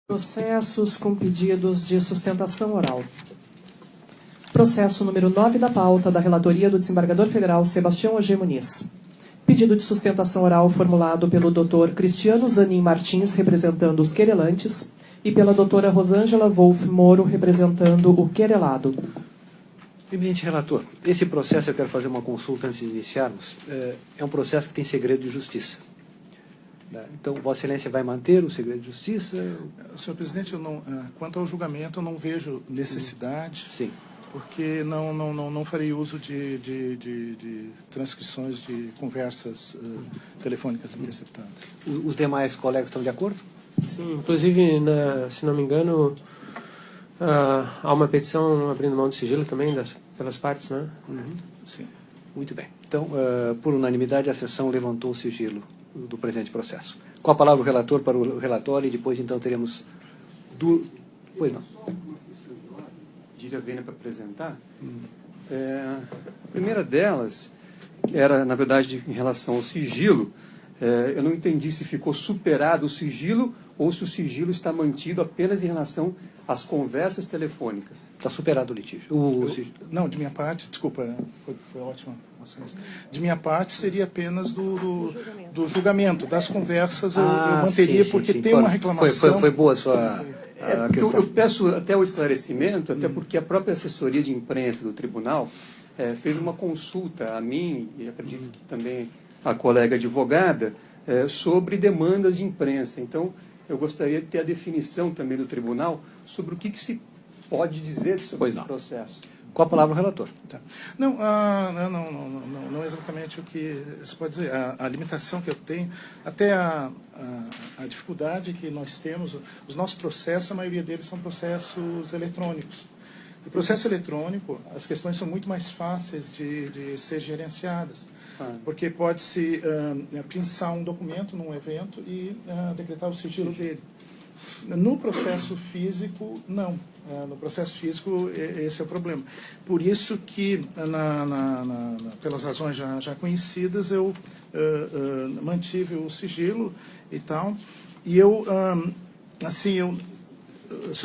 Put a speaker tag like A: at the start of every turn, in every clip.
A: Processos com pedidos de sustentação oral. Processo número 9 da pauta da relatoria do desembargador federal Sebastião Ogê Muniz. Pedido de sustentação oral formulado pelo Dr. Cristiano Zanin Martins, representando os querelantes, e pela doutora Rosângela Wolff Moro, representando o querelado.
B: Eminente relator, esse processo, eu quero fazer uma consulta antes de iniciarmos, é um processo que tem segredo de justiça. Então, Vossa Excelência vai manter o segredo de justiça?
C: Senhor presidente, quanto ao julgamento, eu não vejo necessidade,
B: Sim.
C: Porque não farei uso de transcrições de conversas telefônicas interceptadas.
B: Os demais colegas estão de acordo?
D: Sim, inclusive, se não me engano, há uma petição abrindo mão de sigilo também pelas partes, né?
C: Sim.
B: Muito bem. Então, por unanimidade, a sessão levantou o sigilo do presente processo. Com a palavra o relator para o relatório e depois, então, teremos... Pois não.
E: Diria Vênia para apresentar. A primeira delas era, na verdade, em relação ao sigilo. Eu não entendi se ficou superado o sigilo ou se o sigilo está mantido apenas em relação às conversas telefônicas.
B: Está superado o litígio.
C: Não, de minha parte, desculpa, foi ótimo. De minha parte, seria apenas do julgamento. Das conversas eu manteria, porque tem uma reclamação...
B: Foi boa a sua questão.
E: Eu peço até o esclarecimento, até porque a própria assessoria de imprensa do tribunal fez uma consulta a mim, e acredito que também a colega advogada, sobre demandas de imprensa. Então, eu gostaria de ter a definição também do tribunal sobre o que se pode dizer sobre esse processo.
B: Com a palavra o relator.
C: Tá. Não exatamente o que se pode dizer. A limitação que eu tenho, até a dificuldade que nós temos, os nossos processos, a maioria deles são processos eletrônicos. O processo eletrônico, as questões são muito mais fáceis de ser gerenciadas, porque pode-se pinçar um documento num evento e decretar o sigilo dele. No processo físico, não. No processo físico, esse é o problema. Por isso que, pelas razões já conhecidas, eu mantive o sigilo e tal. E senhor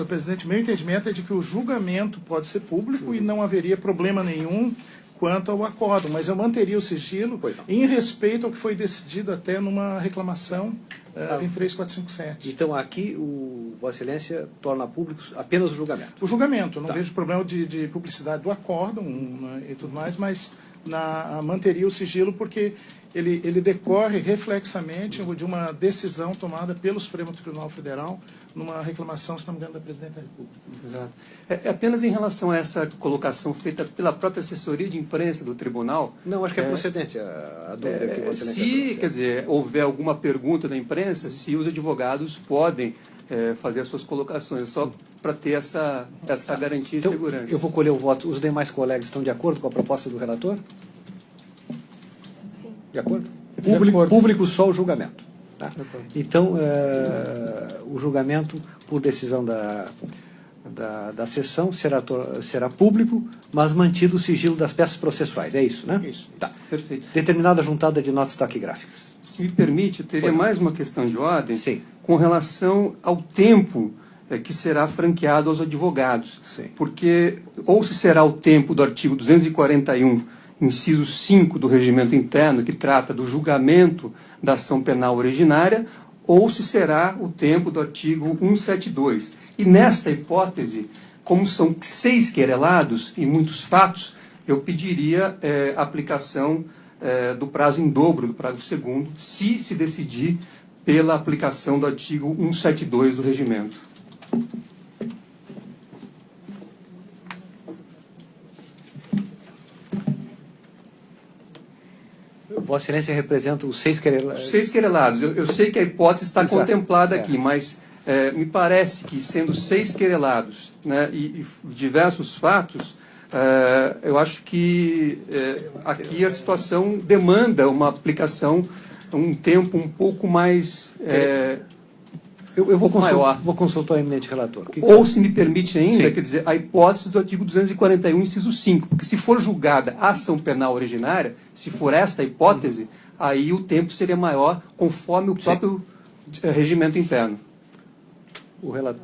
C: presidente, meu entendimento é de que o julgamento pode ser público e não haveria problema nenhum quanto ao acórdão, mas eu manteria o sigilo em respeito ao que foi decidido até numa reclamação 23457.
B: Então, aqui, Vossa Excelência torna público apenas o julgamento? O
C: julgamento. Eu não vejo problema de publicidade do acórdão e tudo mais, mas manteria o sigilo porque ele decorre reflexamente de uma decisão tomada pelo Supremo Tribunal Federal numa reclamação, se não me engano, da Presidente da República.
E: Exato. É apenas em relação a essa colocação feita pela própria assessoria de imprensa do tribunal.
B: Não, acho que é procedente a dúvida que você
E: se, quer dizer, houver alguma pergunta da imprensa, se os advogados podem fazer as suas colocações, só para ter essa garantia
B: então,
E: e segurança.
B: Eu vou colher o voto. Os demais colegas estão de acordo com a proposta do relator?
A: Sim.
B: De acordo?
D: Acordo.
B: Público só o julgamento. Tá? Então, o julgamento, por decisão da sessão, será público, mas mantido o sigilo das peças processuais. É isso, né?
C: Isso.
B: Tá.
E: Perfeito.
B: Determinada a juntada de notas taquigráficas.
E: Se me permite, eu teria mais uma questão de ordem.
B: Sim.
E: Com relação ao tempo que será franqueado aos advogados.
B: Sim.
E: Porque, ou se será o tempo do artigo 241, inciso 5 do Regimento Interno, que trata do julgamento da ação penal originária, ou se será o tempo do artigo 172. E nesta hipótese, como são 6 querelados e muitos fatos, eu pediria a aplicação do prazo em dobro, do prazo segundo, se decidir pela aplicação do artigo 172 do regimento.
B: Vossa Excelência representa os 6 querelados.
E: Os 6 querelados. Eu sei que a hipótese está contemplada aqui, mas me parece que, sendo 6 querelados, né, e diversos fatos, eu acho que aqui a situação demanda uma aplicação, um tempo um pouco mais
B: eu vou
E: maior.
B: Vou consultar o eminente relator.
E: Ou, se me permite ainda,
B: Sim.
E: quer dizer, a hipótese do artigo 241, inciso 5, porque se for julgada a ação penal originária, se for esta a hipótese, aí o tempo seria maior, conforme o próprio regimento interno.
B: O relator.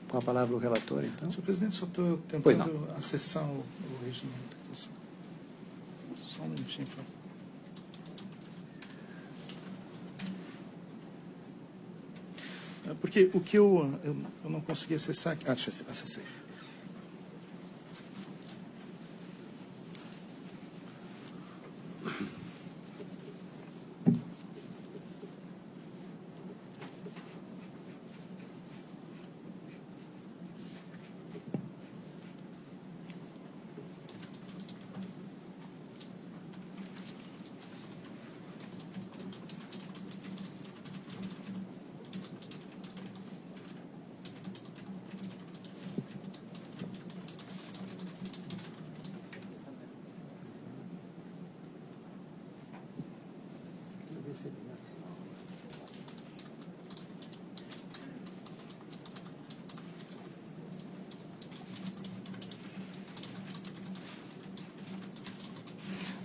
B: Com a palavra o relator, então.
C: Senhor presidente, só estou
B: Pois não.
C: tentando acessar o regimento. Só um minutinho, por favor. Porque o que eu não consegui acessar... Ah, deixa eu acessei.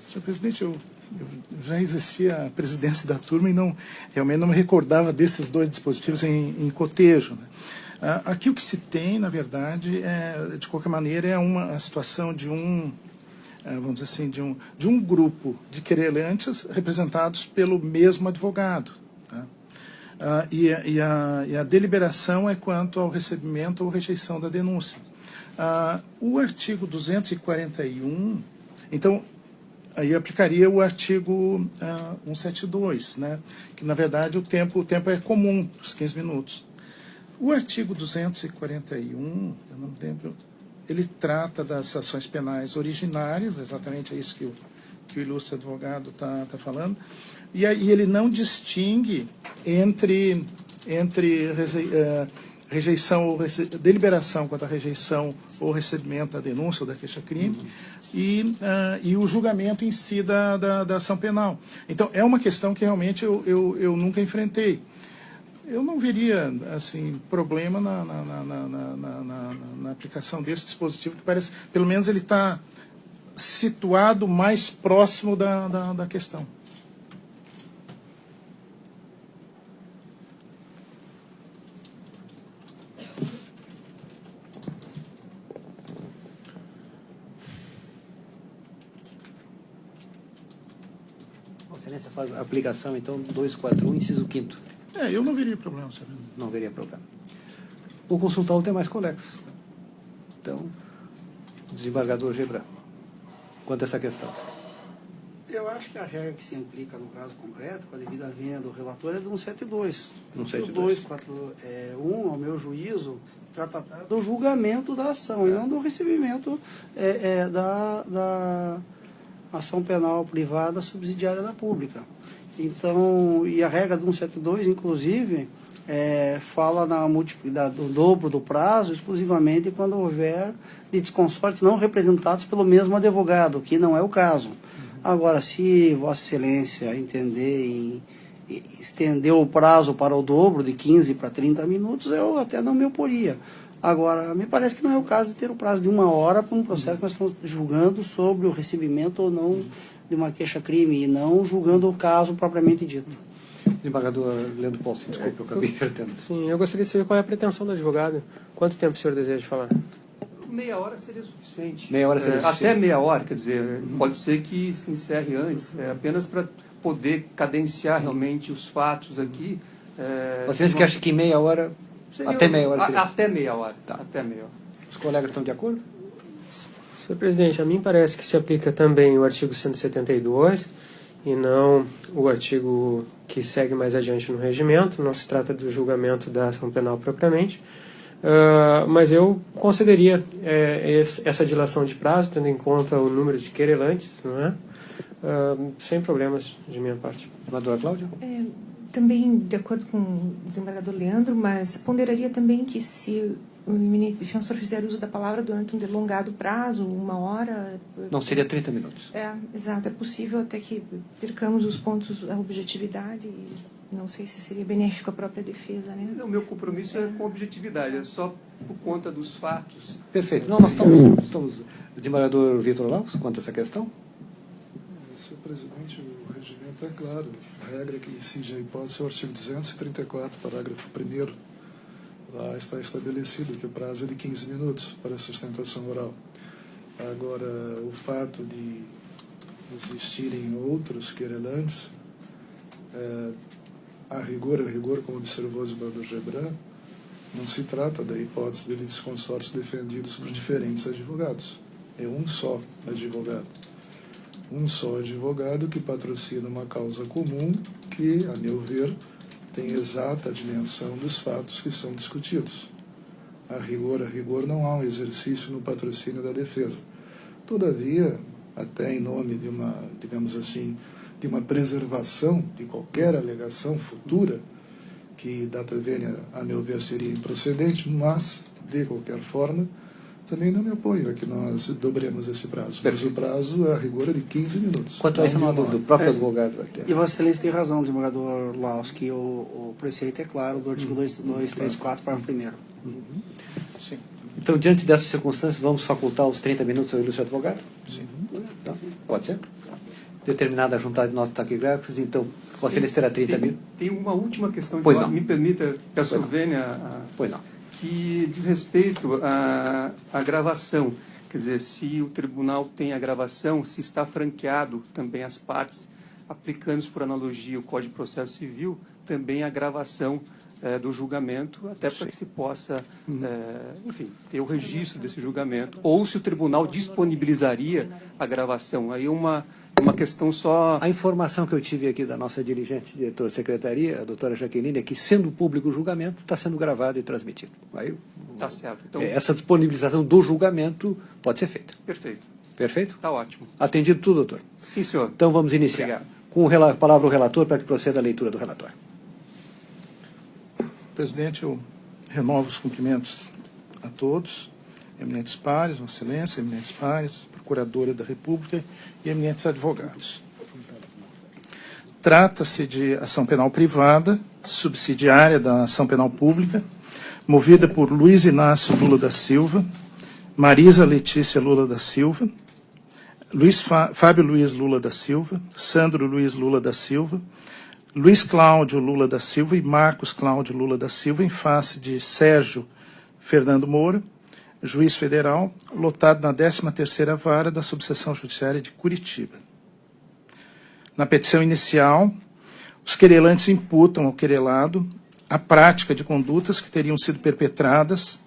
C: Senhor presidente, eu já exercia a presidência da turma e realmente não me recordava desses dois dispositivos em cotejo, né? Aqui o que se tem, na verdade, de qualquer maneira, é uma situação de vamos dizer assim, de um grupo de querelantes representados pelo mesmo advogado. Tá? E a deliberação é quanto ao recebimento ou rejeição da denúncia. O artigo 241, então, aí aplicaria o artigo 172, né? Que, na verdade, o tempo é comum, os 15 minutos. O artigo 241, eu não lembro, ele trata das ações penais originárias, exatamente é isso que o ilustre advogado está falando, e aí ele não distingue entre rejeição ou deliberação quanto à rejeição ou recebimento da denúncia ou da queixa-crime e o julgamento em si da ação penal. Então, é uma questão que realmente eu nunca enfrentei. Eu não veria assim, problema na aplicação desse dispositivo, que parece, pelo menos ele está situado mais próximo da questão.
B: Excelência faz a aplicação, então, 241, inciso 5º.
C: Eu não veria problema, senhor.
B: Não veria problema. Vou consultar os demais colegas. Então, desembargador Gebran, quanto a essa questão.
F: Eu acho que a regra que se implica no caso concreto, com a devida vinha do relator, é do 172. 241, ao meu juízo, trata do julgamento da ação e não do recebimento da ação penal privada subsidiária da pública. Então, e a regra do 172, inclusive, fala na multiplicidade do dobro do prazo, exclusivamente quando houver litisconsortes não representados pelo mesmo advogado, que não é o caso. Agora, se Vossa Excelência entender em estender o prazo para o dobro, de 15 para 30 minutos, eu até não me oporia. Agora, me parece que não é o caso de ter o prazo de 1 hora para um processo que nós estamos julgando sobre o recebimento ou não de uma queixa-crime, e não julgando o caso propriamente dito.
B: Desembargador Leandro Paulson, desculpe, eu acabei invertendo.
D: Sim, eu gostaria de saber qual é a pretensão do advogado. Quanto tempo o senhor deseja falar?
E: Meia hora seria suficiente.
B: Meia hora seria suficiente.
E: Até meia hora, quer dizer, pode ser que se encerre antes, apenas para poder cadenciar realmente os fatos aqui.
B: Vocês que acham que meia hora, até meia hora seria?
E: Até meia hora,
B: tá.
E: Até meia hora.
B: Os colegas estão de acordo?
D: Senhor presidente, a mim parece que se aplica também o artigo 172 e não o artigo que segue mais adiante no regimento. Não se trata do julgamento da ação penal propriamente. Mas eu concederia essa dilação de prazo, tendo em conta o número de querelantes, não é? Sem problemas de minha parte.
B: Senadora Cláudia?
G: Também de acordo com o desembargador Leandro, mas ponderaria também que se o eminente defensor fizer uso da palavra durante um delongado prazo, 1 hora...
B: Não, seria 30 minutos.
G: Exato. É possível até que percamos os pontos da objetividade e não sei se seria benéfico à própria defesa, né?
E: O meu compromisso é com objetividade, é só por conta dos fatos.
B: Perfeito. Não, nós estamos... Desembargador Vitor Laus, quanto a essa questão?
C: Senhor presidente, o
H: regimento é claro. A regra que incide a hipótese é o artigo 234, parágrafo 1º. Lá está estabelecido que o prazo é de 15 minutos para a sustentação oral. Agora, o fato de existirem outros querelantes, a rigor, como observou Osvaldo Gebran, não se trata da hipótese de litisconsórcios defendidos por diferentes advogados. É um só advogado. Um só advogado que patrocina uma causa comum que, a meu ver, tem exata dimensão dos fatos que são discutidos. A rigor, não há um exercício no patrocínio da defesa. Todavia, até em nome de uma, digamos assim, de uma preservação de qualquer alegação futura, que data vênia, a meu ver, seria improcedente, mas, de qualquer forma, também não me apoio a que nós dobremos esse prazo. Mas o prazo, a rigor, é de 15 minutos.
B: Quanto a essa nota do próprio advogado?
F: E Vossa Excelência tem razão, desembargador Laus, que o preceito é claro do artigo 234, parágrafo 1º.
C: Sim.
B: Então, diante dessas circunstâncias, vamos facultar os 30 minutos ao ilustre advogado?
C: Sim.
B: Então, pode ser? Determinada a juntada de notas taquigráficas, então, Vossa Excelência terá 30 minutos.
E: Tem uma última questão,
B: Pois não.
E: me permita, peço vênia,
B: Pois não.
E: que diz respeito à gravação. Quer dizer, se o tribunal tem a gravação, se está franqueado também as partes, aplicando-se por analogia o Código de Processo Civil, também a gravação do julgamento, até para que se possa, enfim, ter o registro desse julgamento, ou se o tribunal disponibilizaria a gravação. Aí uma questão só...
B: A informação que eu tive aqui da nossa dirigente, diretora de secretaria, a doutora Jaqueline, é que, sendo público o julgamento, está sendo gravado e transmitido. Aí,
E: Tá certo. Então,
B: essa disponibilização do julgamento pode ser feita.
E: perfeito.
B: Perfeito?
E: Está ótimo.
B: Atendido tudo, doutor?
E: Sim, senhor.
B: Então vamos iniciar.
E: Obrigado.
B: Com a palavra o relator para que proceda a leitura do relatório.
C: Presidente, eu renovo os cumprimentos a todos, eminentes pares, Vossa Excelência, eminentes pares, Procuradora da República e eminentes advogados. Trata-se de ação penal privada, subsidiária da ação penal pública, movida por Luiz Inácio Lula da Silva, Marisa Letícia Lula da Silva, Fábio Luiz Lula da Silva, Sandro Luiz Lula da Silva, Luiz Cláudio Lula da Silva e Marcos Cláudio Lula da Silva, em face de Sérgio Fernando Moura, juiz federal, lotado na 13ª Vara da Subseção Judiciária de Curitiba. Na petição inicial, os querelantes imputam ao querelado a prática de condutas que teriam sido perpetradas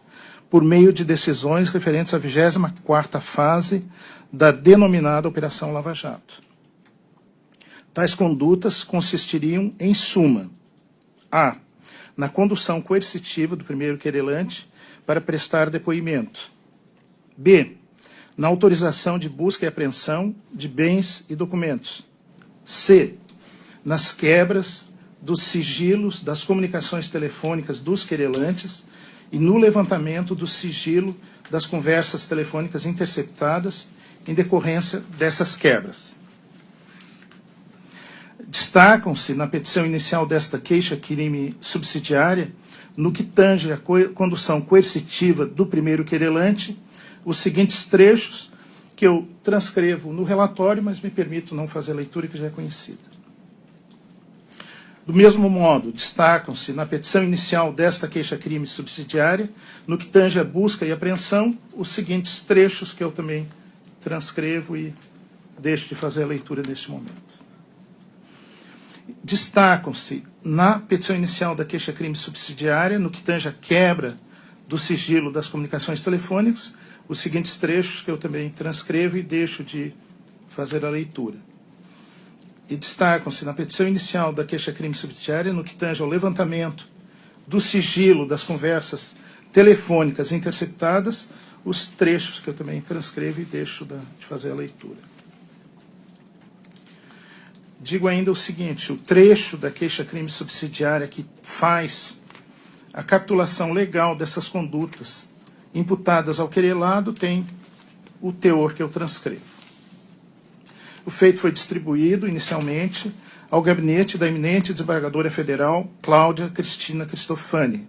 C: por meio de decisões referentes à 24ª fase da denominada Operação Lava Jato. Tais condutas consistiriam, em suma, a. na condução coercitiva do primeiro querelante para prestar depoimento. B. Na autorização de busca e apreensão de bens e documentos. C. Nas quebras dos sigilos das comunicações telefônicas dos querelantes e no levantamento do sigilo das conversas telefônicas interceptadas em decorrência dessas quebras. Destacam-se na petição inicial desta queixa-crime subsidiária, no que tange a condução coercitiva do primeiro querelante, os seguintes trechos que eu transcrevo no relatório, mas me permito não fazer a leitura que já é conhecida. Do mesmo modo, destacam-se na petição inicial desta queixa-crime subsidiária, no que tange a busca e apreensão, os seguintes trechos que eu também transcrevo e deixo de fazer a leitura neste momento. Destacam-se na petição inicial da queixa-crime subsidiária, no que tange a quebra do sigilo das comunicações telefônicas, os seguintes trechos que eu também transcrevo e deixo de fazer a leitura. E destacam-se na petição inicial da queixa-crime subsidiária, no que tange ao levantamento do sigilo das conversas telefônicas interceptadas, os trechos que eu também transcrevo e deixo de fazer a leitura. Digo ainda o seguinte, o trecho da queixa-crime subsidiária que faz a capitulação legal dessas condutas imputadas ao querelado tem o teor que eu transcrevo. O feito foi distribuído, inicialmente, ao gabinete da eminente desembargadora federal Cláudia Cristina Cristofani.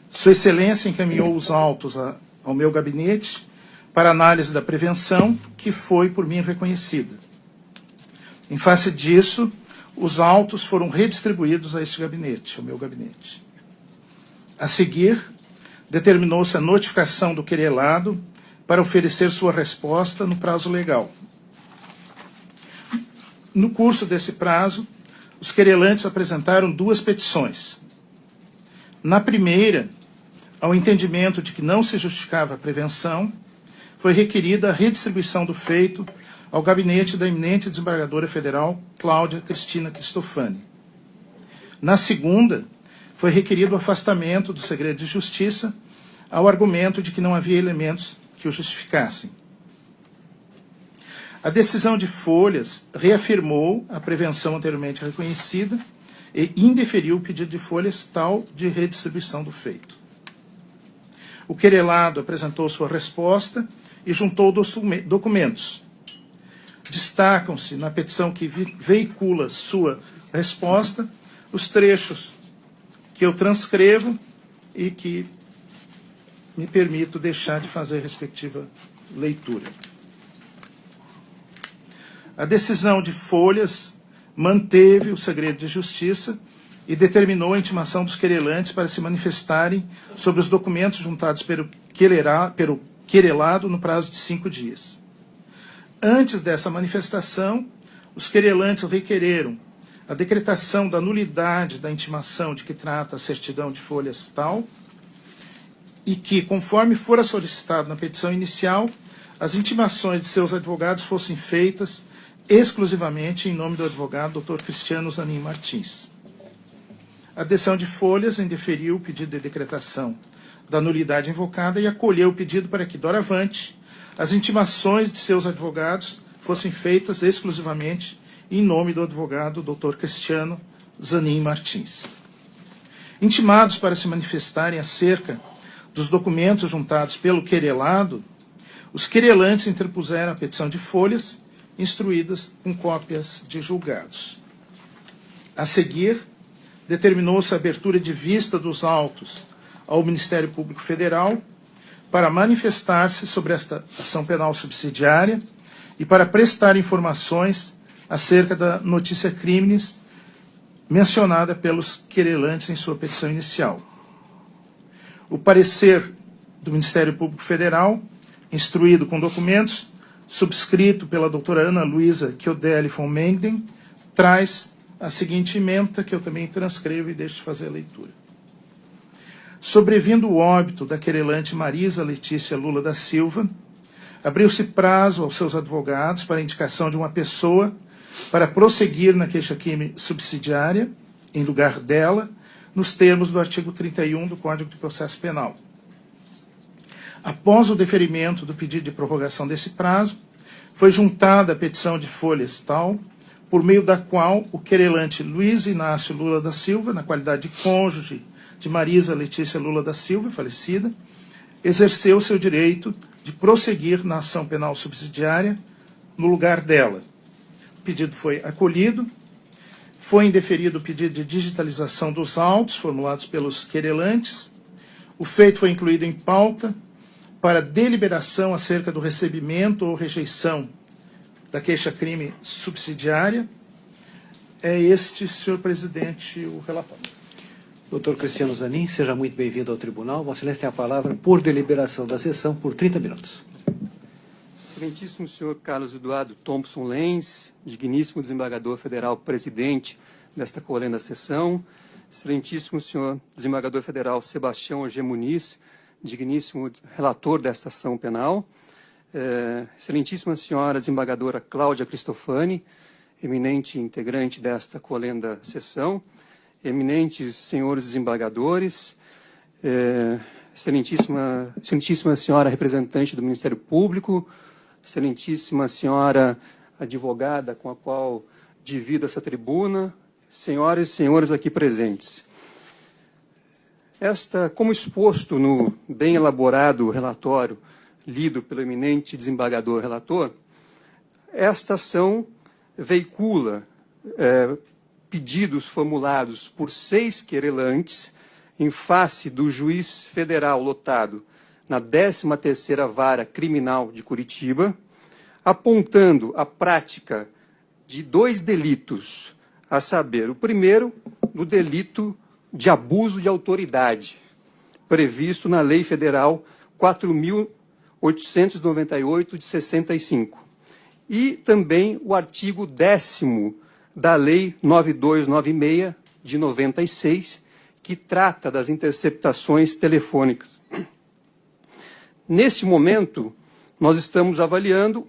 C: Sua Excelência encaminhou os autos ao meu gabinete para análise da prevenção, que foi por mim reconhecida. Em face disso, os autos foram redistribuídos a este gabinete, ao meu gabinete. A seguir, determinou-se a notificação do querelado para oferecer sua resposta no prazo legal. No curso desse prazo, os querelantes apresentaram 2 petições. Na primeira, ao entendimento de que não se justificava a prevenção, foi requerida a redistribuição do feito ao gabinete da eminente desembargadora federal Cláudia Cristina Cristofani. Na segunda, foi requerido o afastamento do segredo de justiça ao argumento de que não havia elementos que o justificassem. A decisão de Folhas reafirmou a prevenção anteriormente reconhecida e indeferiu o pedido de Folhas tal de redistribuição do feito. O querelado apresentou sua resposta e juntou documentos. Destacam-se na petição que veicula sua resposta os trechos que eu transcrevo e que me permito deixar de fazer a respectiva leitura. A decisão de Folhas manteve o segredo de justiça e determinou a intimação dos querelantes para se manifestarem sobre os documentos juntados pelo querelado no prazo de 5 dias. Antes dessa manifestação, os querelantes requereram a decretação da nulidade da intimação de que trata a certidão de Folhas tal e que, conforme fora solicitado na petição inicial, as intimações de seus advogados fossem feitas exclusivamente em nome do advogado Dr. Cristiano Zanin Martins. A decisão de Folhas indeferiu o pedido de decretação da nulidade invocada e acolheu o pedido para que, doravante, as intimações de seus advogados fossem feitas exclusivamente em nome do advogado Dr. Cristiano Zanin Martins. Intimados para se manifestarem acerca dos documentos juntados pelo querelado, os querelantes interpuseram a petição de Folhas, instruídas com cópias de julgados. A seguir, determinou-se a abertura de vista dos autos ao Ministério Público Federal para manifestar-se sobre esta ação penal subsidiária e para prestar informações acerca da notícia crimes mencionada pelos querelantes em sua petição inicial. O parecer do Ministério Público Federal, instruído com documentos, subscrito pela doutora Ana Luísa Chiodelli von Menden, traz a seguinte ementa, que eu também transcrevo e deixo de fazer a leitura. Sobrevindo o óbito da querelante Marisa Letícia Lula da Silva, abriu-se prazo aos seus advogados para a indicação de uma pessoa para prosseguir na queixa-crime subsidiária, em lugar dela, nos termos do artigo 31 do Código de Processo Penal. Após o deferimento do pedido de prorrogação desse prazo, foi juntada a petição de Folhas tal, por meio da qual o querelante Luiz Inácio Lula da Silva, na qualidade de cônjuge de Marisa Letícia Lula da Silva, falecida, exerceu seu direito de prosseguir na ação penal subsidiária no lugar dela. O pedido foi acolhido, foi indeferido o pedido de digitalização dos autos formulados pelos querelantes, o feito foi incluído em pauta para deliberação acerca do recebimento ou rejeição da queixa-crime subsidiária. É este, senhor presidente, o relatório.
B: Doutor Cristiano Zanin, seja muito bem-vindo ao tribunal. Vossa Excelência tem a palavra por deliberação da sessão por 30 minutos.
E: Excelentíssimo senhor Carlos Eduardo Thompson Lenz, digníssimo desembargador federal, presidente desta colenda sessão, excelentíssimo senhor desembargador federal Sebastião Auger Muniz, digníssimo relator desta ação penal, excelentíssima senhora desembargadora Cláudia Cristofani, eminente integrante desta colenda sessão, eminentes senhores desembargadores, excelentíssima senhora representante do Ministério Público, excelentíssima senhora advogada com a qual divido essa tribuna, senhoras e senhores aqui presentes. Como exposto no bem elaborado relatório lido pelo eminente desembargador relator, esta ação veicula pedidos formulados por 6 querelantes em face do juiz federal lotado na 13ª Vara Criminal de Curitiba, apontando a prática de 2 delitos, a saber, o primeiro, do delito de abuso de autoridade, previsto na Lei Federal 4.898, de 65. E também o artigo 10º da Lei 9296, de 96, que trata das interceptações telefônicas. Nesse momento, nós estamos avaliando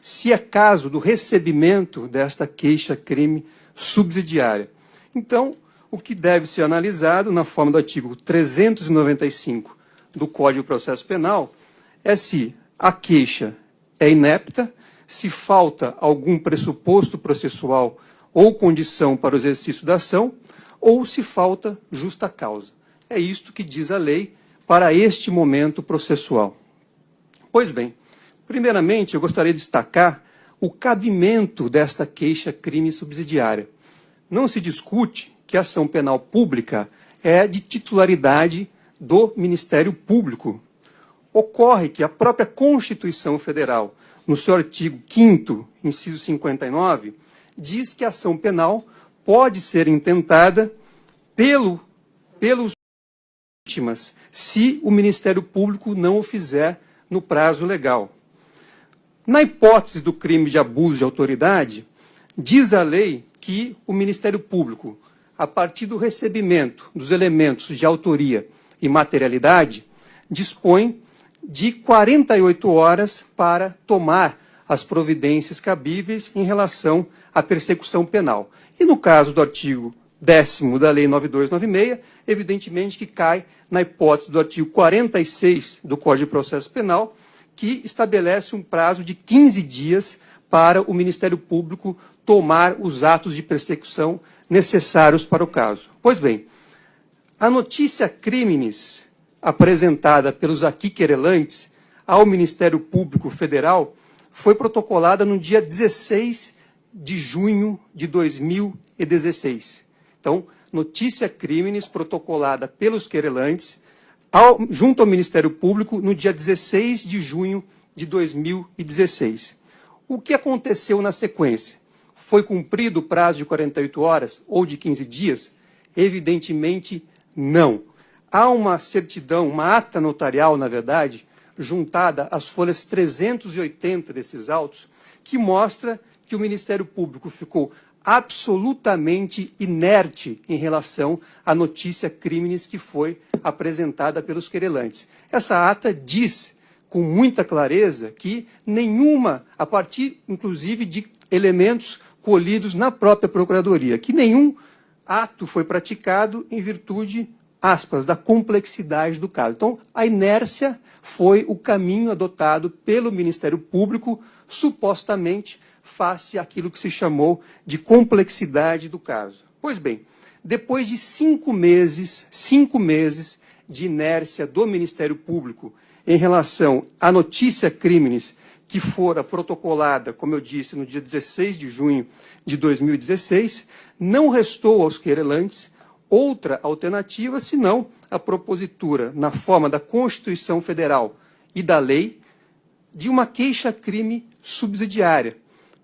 E: se é caso do recebimento desta queixa-crime subsidiária. Então, o que deve ser analisado, na forma do artigo 395 do Código de Processo Penal, é se a queixa é inepta, se falta algum pressuposto processual ou condição para o exercício da ação, ou se falta justa causa. É isto que diz a lei para este momento processual. Pois bem, primeiramente eu gostaria de destacar o cabimento desta queixa-crime subsidiária. Não se discute que a ação penal pública é de titularidade do Ministério Público. Ocorre que a própria Constituição Federal, no seu artigo 5º, inciso 59, diz que a ação penal pode ser intentada pelos vítimas se o Ministério Público não o fizer no prazo legal. Na hipótese do crime de abuso de autoridade, diz a lei que o Ministério Público, a partir do recebimento dos elementos de autoria e materialidade, dispõe de 48 horas para tomar as providências cabíveis em relação à persecução penal. E no caso do artigo 10º da Lei 9296, evidentemente que cai na hipótese do artigo 46 do Código de Processo Penal, que estabelece um prazo de 15 dias para o Ministério Público tomar os atos de persecução necessários para o caso. Pois bem, a notícia criminis apresentada pelos aqui querelantes ao Ministério Público Federal foi protocolada no dia 16 de junho de 2016. Então, notícia criminis protocolada pelos querelantes junto ao Ministério Público no dia 16 de junho de 2016. O que aconteceu na sequência? Foi cumprido o prazo de 48 horas ou de 15 dias? Evidentemente, não. Há uma certidão, uma ata notarial, na verdade, juntada às folhas 380 desses autos, que mostra que o Ministério Público ficou absolutamente inerte em relação à notícia criminis que foi apresentada pelos querelantes. Essa ata diz com muita clareza que nenhuma, a partir inclusive de elementos colhidos na própria Procuradoria, que nenhum ato foi praticado em virtude, aspas, da complexidade do caso. Então, a inércia foi o caminho adotado pelo Ministério Público, supostamente, face àquilo que se chamou de complexidade do caso. Pois bem, depois de 5 meses de inércia do Ministério Público em relação à notícia criminis que fora protocolada, como eu disse, no dia 16 de junho de 2016, não restou aos querelantes outra alternativa senão a propositura, na forma da Constituição Federal e da lei, de uma queixa-crime subsidiária,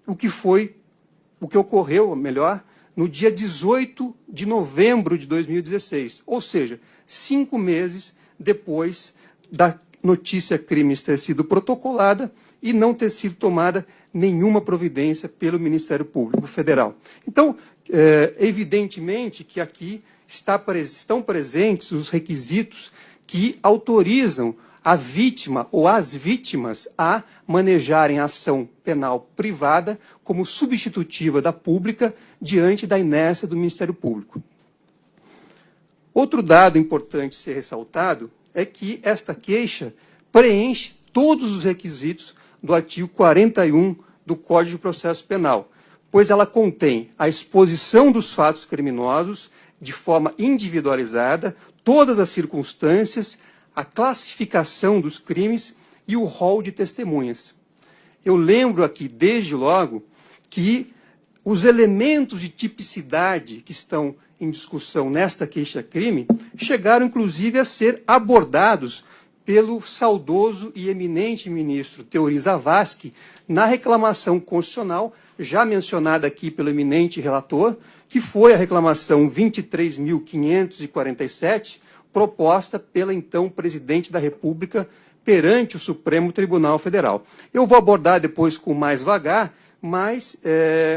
E: o que ocorreu, melhor, no dia 18 de novembro de 2016, ou seja, 5 meses depois da notícia crime ter sido protocolada e não ter sido tomada nenhuma providência pelo Ministério Público Federal. Então, evidentemente que aqui estão presentes os requisitos que autorizam a vítima ou as vítimas a manejarem a ação penal privada como substitutiva da pública diante da inércia do Ministério Público. Outro dado importante ser ressaltado é que esta queixa preenche todos os requisitos do artigo 41 do Código de Processo Penal, pois ela contém a exposição dos fatos criminosos de forma individualizada, todas as circunstâncias, a classificação dos crimes e o rol de testemunhas. Eu lembro aqui, desde logo, que os elementos de tipicidade que estão em discussão nesta queixa-crime chegaram, inclusive, a ser abordados pelo saudoso e eminente ministro Teori Zavascki na reclamação constitucional, já mencionada aqui pelo eminente relator, que foi a reclamação 23.547, proposta pela então presidente da República perante o Supremo Tribunal Federal. Eu vou abordar depois com mais vagar, mas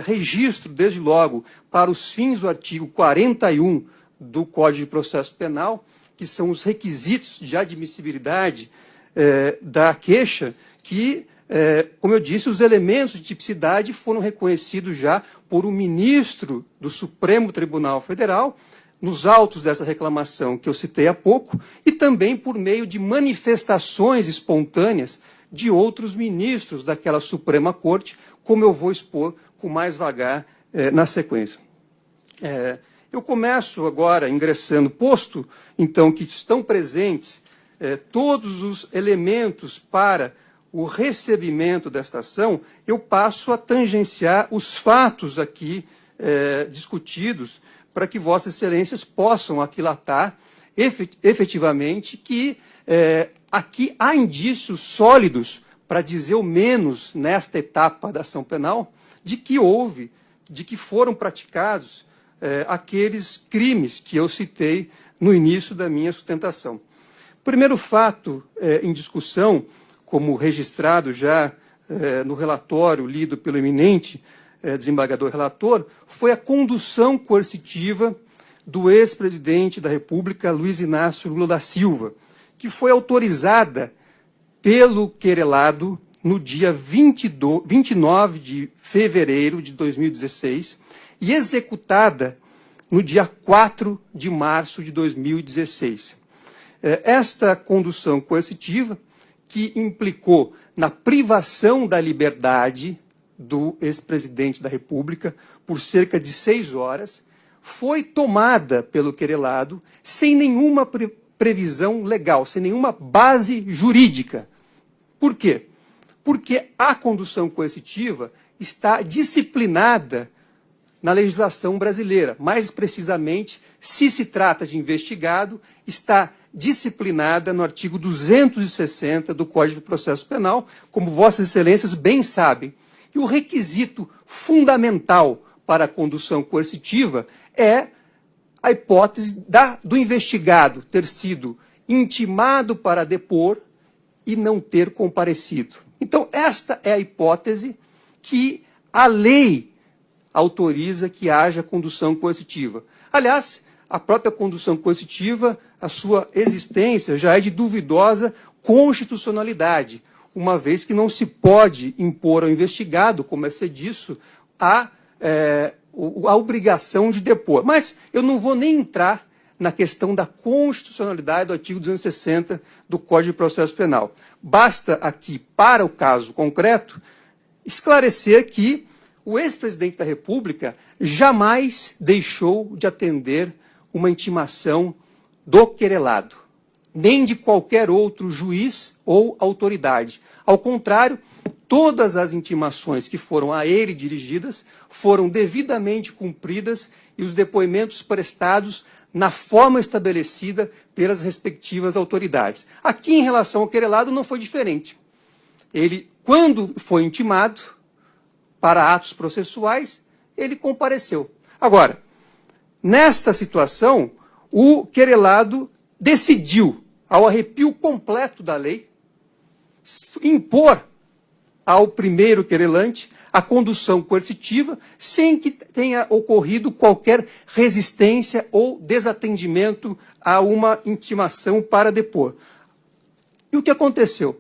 E: registro, desde logo, para os fins do artigo 41 do Código de Processo Penal, que são os requisitos de admissibilidade da queixa, que, como eu disse, os elementos de tipicidade foram reconhecidos já por um ministro do Supremo Tribunal Federal, nos autos dessa reclamação que eu citei há pouco, e também por meio de manifestações espontâneas de outros ministros daquela Suprema Corte, como eu vou expor com mais vagar na sequência. Eu começo agora ingressando, posto, então, que estão presentes todos os elementos para o recebimento desta ação, eu passo a tangenciar os fatos aqui discutidos, para que Vossas Excelências possam aquilatar efetivamente que aqui há indícios sólidos, para dizer o menos nesta etapa da ação penal, de que foram praticados aqueles crimes que eu citei no início da minha sustentação. O primeiro fato em discussão, como registrado já no relatório lido pelo eminente desembargador relator, foi a condução coercitiva do ex-presidente da República, Luiz Inácio Lula da Silva, que foi autorizada pelo querelado no dia 29 de fevereiro de 2016 e executada no dia 4 de março de 2016. Esta condução coercitiva, que implicou na privação da liberdade do ex-presidente da República por cerca de 6 horas, foi tomada pelo querelado sem nenhuma previsão legal, sem nenhuma base jurídica. Por quê? Porque a condução coercitiva está disciplinada na legislação brasileira. Mais precisamente, se trata de investigado, está disciplinada no artigo 260 do Código de Processo Penal, como Vossas Excelências bem sabem. E o requisito fundamental para a condução coercitiva é a hipótese do investigado ter sido intimado para depor e não ter comparecido. Então, esta é a hipótese que a lei autoriza que haja condução coercitiva. Aliás, a própria condução coercitiva, a sua existência já é de duvidosa constitucionalidade, uma vez que não se pode impor ao investigado, como é ser disso, a obrigação de depor. Mas eu não vou nem entrar na questão da constitucionalidade do artigo 260 do Código de Processo Penal. Basta aqui, para o caso concreto, esclarecer que o ex-presidente da República jamais deixou de atender uma intimação do querelado, nem de qualquer outro juiz ou autoridade. Ao contrário, todas as intimações que foram a ele dirigidas foram devidamente cumpridas e os depoimentos prestados na forma estabelecida pelas respectivas autoridades. Aqui, em relação ao querelado, não foi diferente. Ele, quando foi intimado para atos processuais, ele compareceu. Agora, nesta situação, o querelado decidiu, ao arrepio completo da lei, impor ao primeiro querelante a condução coercitiva sem que tenha ocorrido qualquer resistência ou desatendimento a uma intimação para depor. E o que aconteceu?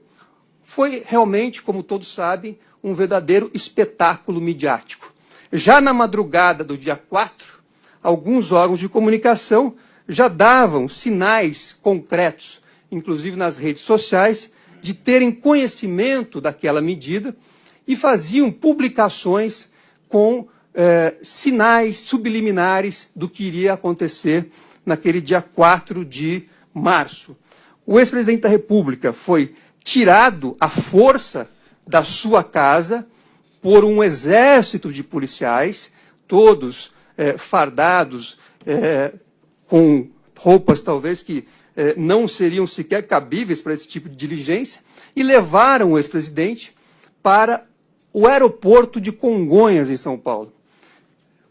E: Foi realmente, como todos sabem, um verdadeiro espetáculo midiático. Já na madrugada do dia 4, alguns órgãos de comunicação já davam sinais concretos, inclusive nas redes sociais, de terem conhecimento daquela medida e faziam publicações com sinais subliminares do que iria acontecer naquele dia 4 de março. O ex-presidente da República foi tirado à força da sua casa por um exército de policiais, todos fardados com roupas talvez que não seriam sequer cabíveis para esse tipo de diligência, e levaram o ex-presidente para o aeroporto de Congonhas, em São Paulo.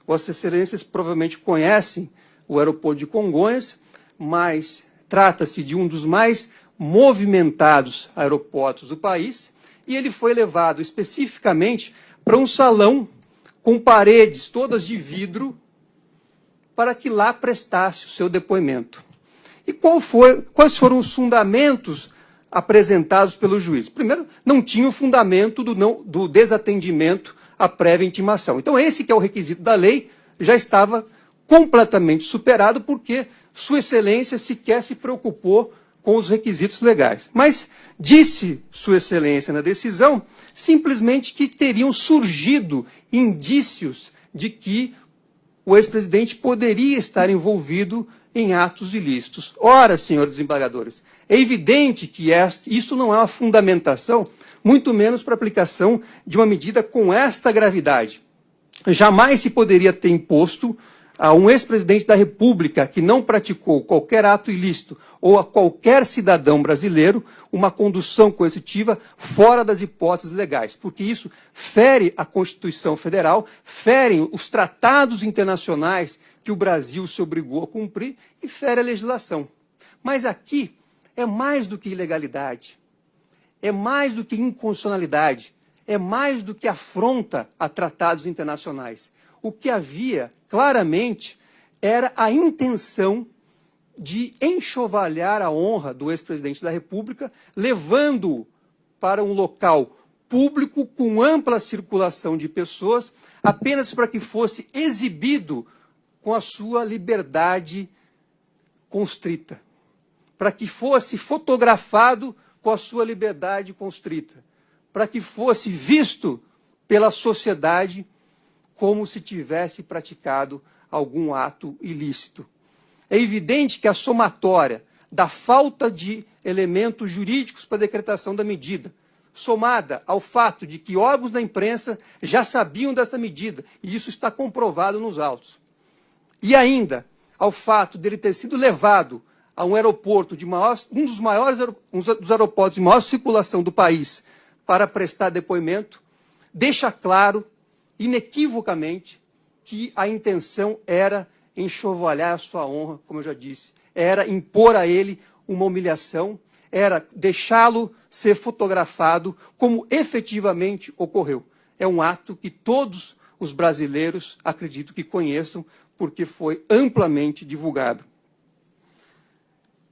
E: Vossas Excelências provavelmente conhecem o aeroporto de Congonhas, mas trata-se de um dos mais movimentados aeroportos do país, e ele foi levado especificamente para um salão com paredes todas de vidro, para que lá prestasse o seu depoimento. E quais foram os fundamentos apresentados pelo juiz? Primeiro, não tinha o fundamento do desatendimento à prévia intimação. Então, esse que é o requisito da lei, já estava completamente superado, porque Sua Excelência sequer se preocupou com os requisitos legais. Mas disse Sua Excelência na decisão, simplesmente que teriam surgido indícios de que o ex-presidente poderia estar envolvido em atos ilícitos. Ora, senhores desembargadores, é evidente que isso não é uma fundamentação, muito menos para aplicação de uma medida com esta gravidade. Jamais se poderia ter imposto a um ex-presidente da República que não praticou qualquer ato ilícito ou a qualquer cidadão brasileiro uma condução coercitiva fora das hipóteses legais, porque isso fere a Constituição Federal, fere os tratados internacionais que o Brasil se obrigou a cumprir e fere a legislação. Mas aqui é mais do que ilegalidade, é mais do que inconstitucionalidade, é mais do que afronta a tratados internacionais. O que havia, claramente, era a intenção de enxovalhar a honra do ex-presidente da República, levando-o para um local público com ampla circulação de pessoas, apenas para que fosse exibido com a sua liberdade constrita, para que fosse fotografado com a sua liberdade constrita, para que fosse visto pela sociedade como se tivesse praticado algum ato ilícito. É evidente que a somatória da falta de elementos jurídicos para a decretação da medida, somada ao fato de que órgãos da imprensa já sabiam dessa medida, e isso está comprovado nos autos, e ainda ao fato dele ter sido levado a um aeroporto, um dos aeroportos de maior circulação do país, para prestar depoimento, deixa claro, inequivocamente, que a intenção era enxovalhar a sua honra, como eu já disse, era impor a ele uma humilhação, era deixá-lo ser fotografado como efetivamente ocorreu. É um ato que todos os brasileiros acredito que conheçam, porque foi amplamente divulgado.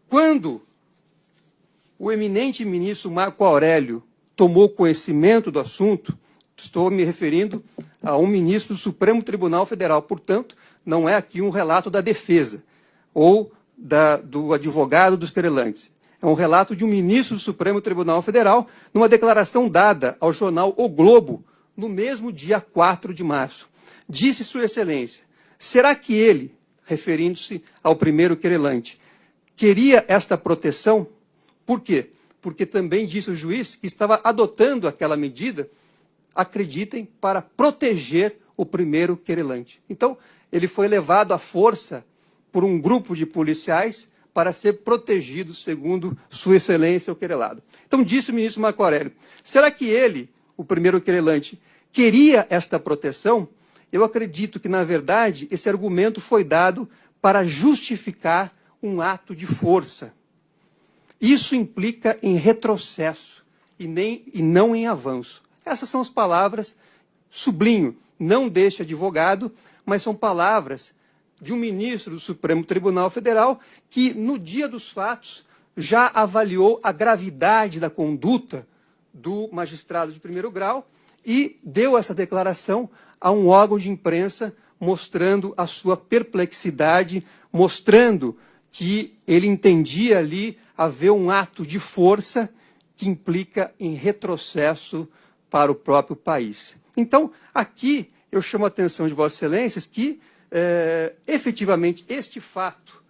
E: Quando o eminente ministro Marco Aurélio tomou conhecimento do assunto, estou me referindo a um ministro do Supremo Tribunal Federal, portanto, não é aqui um relato da defesa ou do advogado dos querelantes. É um relato de um ministro do Supremo Tribunal Federal numa declaração dada ao jornal O Globo no mesmo dia 4 de março. Disse Sua Excelência, será que ele, referindo-se ao primeiro querelante, queria esta proteção? Por quê? Porque também disse o juiz que estava adotando aquela medida, acreditem, para proteger o primeiro querelante. Então, ele foi levado à força por um grupo de policiais para ser protegido, segundo Sua Excelência, o querelado. Então, disse o ministro Marco Aurélio, será que ele, o primeiro querelante, queria esta proteção? Eu acredito que, na verdade, esse argumento foi dado para justificar um ato de força. Isso implica em retrocesso e não em avanço. Essas são as palavras, sublinho, não deste advogado, mas são palavras de um ministro do Supremo Tribunal Federal que, no dia dos fatos, já avaliou a gravidade da conduta do magistrado de primeiro grau e deu essa declaração a um órgão de imprensa, mostrando a sua perplexidade, mostrando que ele entendia ali haver um ato de força que implica em retrocesso para o próprio país. Então, aqui eu chamo a atenção de Vossas Excelências que, efetivamente, este fato,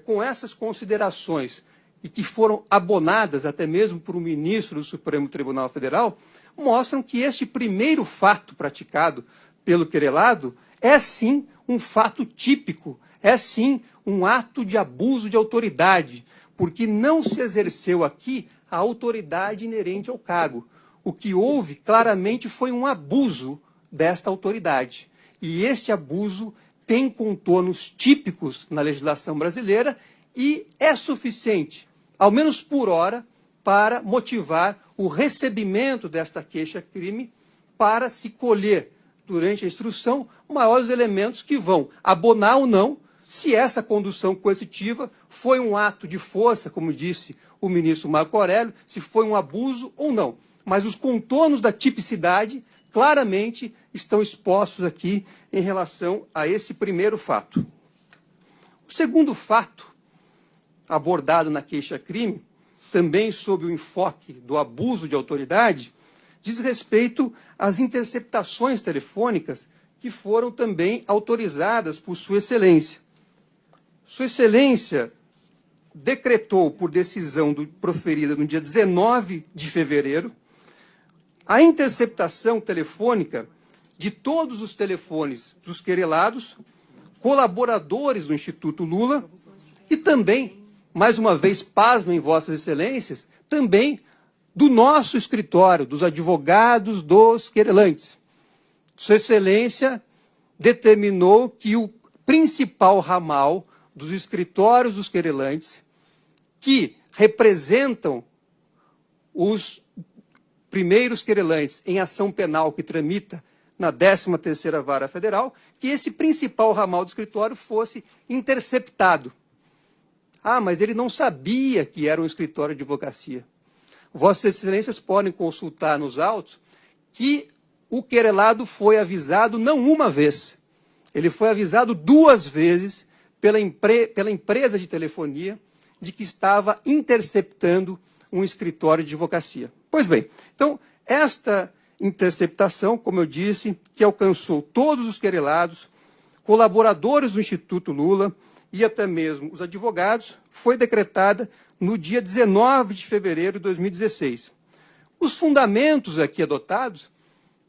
E: com essas considerações, e que foram abonadas até mesmo por um ministro do Supremo Tribunal Federal, mostram que este primeiro fato praticado pelo querelado é, sim, um fato típico, é, sim, um ato de abuso de autoridade, porque não se exerceu aqui a autoridade inerente ao cargo. O que houve, claramente, foi um abuso desta autoridade. E este abuso tem contornos típicos na legislação brasileira e é suficiente, ao menos por hora, para motivar o recebimento desta queixa-crime para se colher, durante a instrução, maiores elementos que vão abonar ou não se essa condução coercitiva foi um ato de força, como disse o ministro Marco Aurélio, se foi um abuso ou não. Mas os contornos da tipicidade claramente estão expostos aqui em relação a esse primeiro fato. O segundo fato, abordado na queixa-crime, também sob o enfoque do abuso de autoridade, diz respeito às interceptações telefônicas que foram também autorizadas por Sua Excelência. Sua Excelência decretou, por decisão proferida no dia 19 de fevereiro, a interceptação telefônica de todos os telefones dos querelados, colaboradores do Instituto Lula e também, mais uma vez, pasmem Vossas Excelências, também do nosso escritório, dos advogados dos querelantes. Sua Excelência determinou que o principal ramal dos escritórios dos querelantes, que representam os primeiros querelantes em ação penal que tramita na 13ª Vara Federal, que esse principal ramal do escritório fosse interceptado. Ah, mas ele não sabia que era um escritório de advocacia. Vossas Excelências podem consultar nos autos que o querelado foi avisado não uma vez, ele foi avisado 2 vezes pela empresa de telefonia de que estava interceptando um escritório de advocacia. Pois bem, então, esta interceptação, como eu disse, que alcançou todos os querelados, colaboradores do Instituto Lula e até mesmo os advogados, foi decretada no dia 19 de fevereiro de 2016. Os fundamentos aqui adotados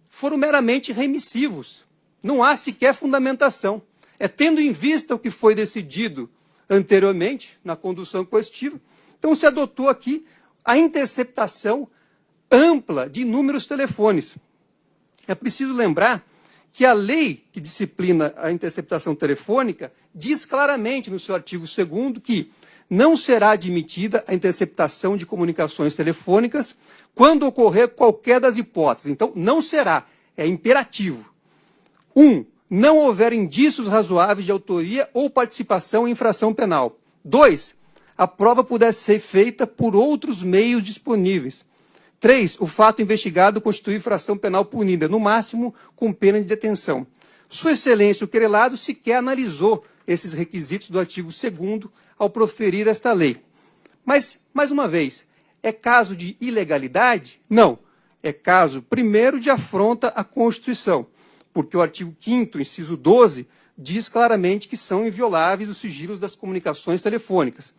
E: foram meramente remissivos. Não há sequer fundamentação. É tendo em vista o que foi decidido anteriormente, na condução coercitiva, então se adotou aqui a interceptação ampla de inúmeros telefones. É preciso lembrar que a lei que disciplina a interceptação telefônica diz claramente no seu artigo 2º que não será admitida a interceptação de comunicações telefônicas quando ocorrer qualquer das hipóteses. Então, não será, é imperativo. 1. Não houver indícios razoáveis de autoria ou participação em infração penal. 2. A prova puder ser feita por outros meios disponíveis. 3. O fato investigado constitui infração penal punida, no máximo com pena de detenção. Sua Excelência, o querelado, sequer analisou esses requisitos do artigo 2º ao proferir esta lei. Mas, mais uma vez, é caso de ilegalidade? Não. É caso, primeiro, de afronta à Constituição, porque o artigo 5º, inciso 12, diz claramente que são invioláveis os sigilos das comunicações telefônicas.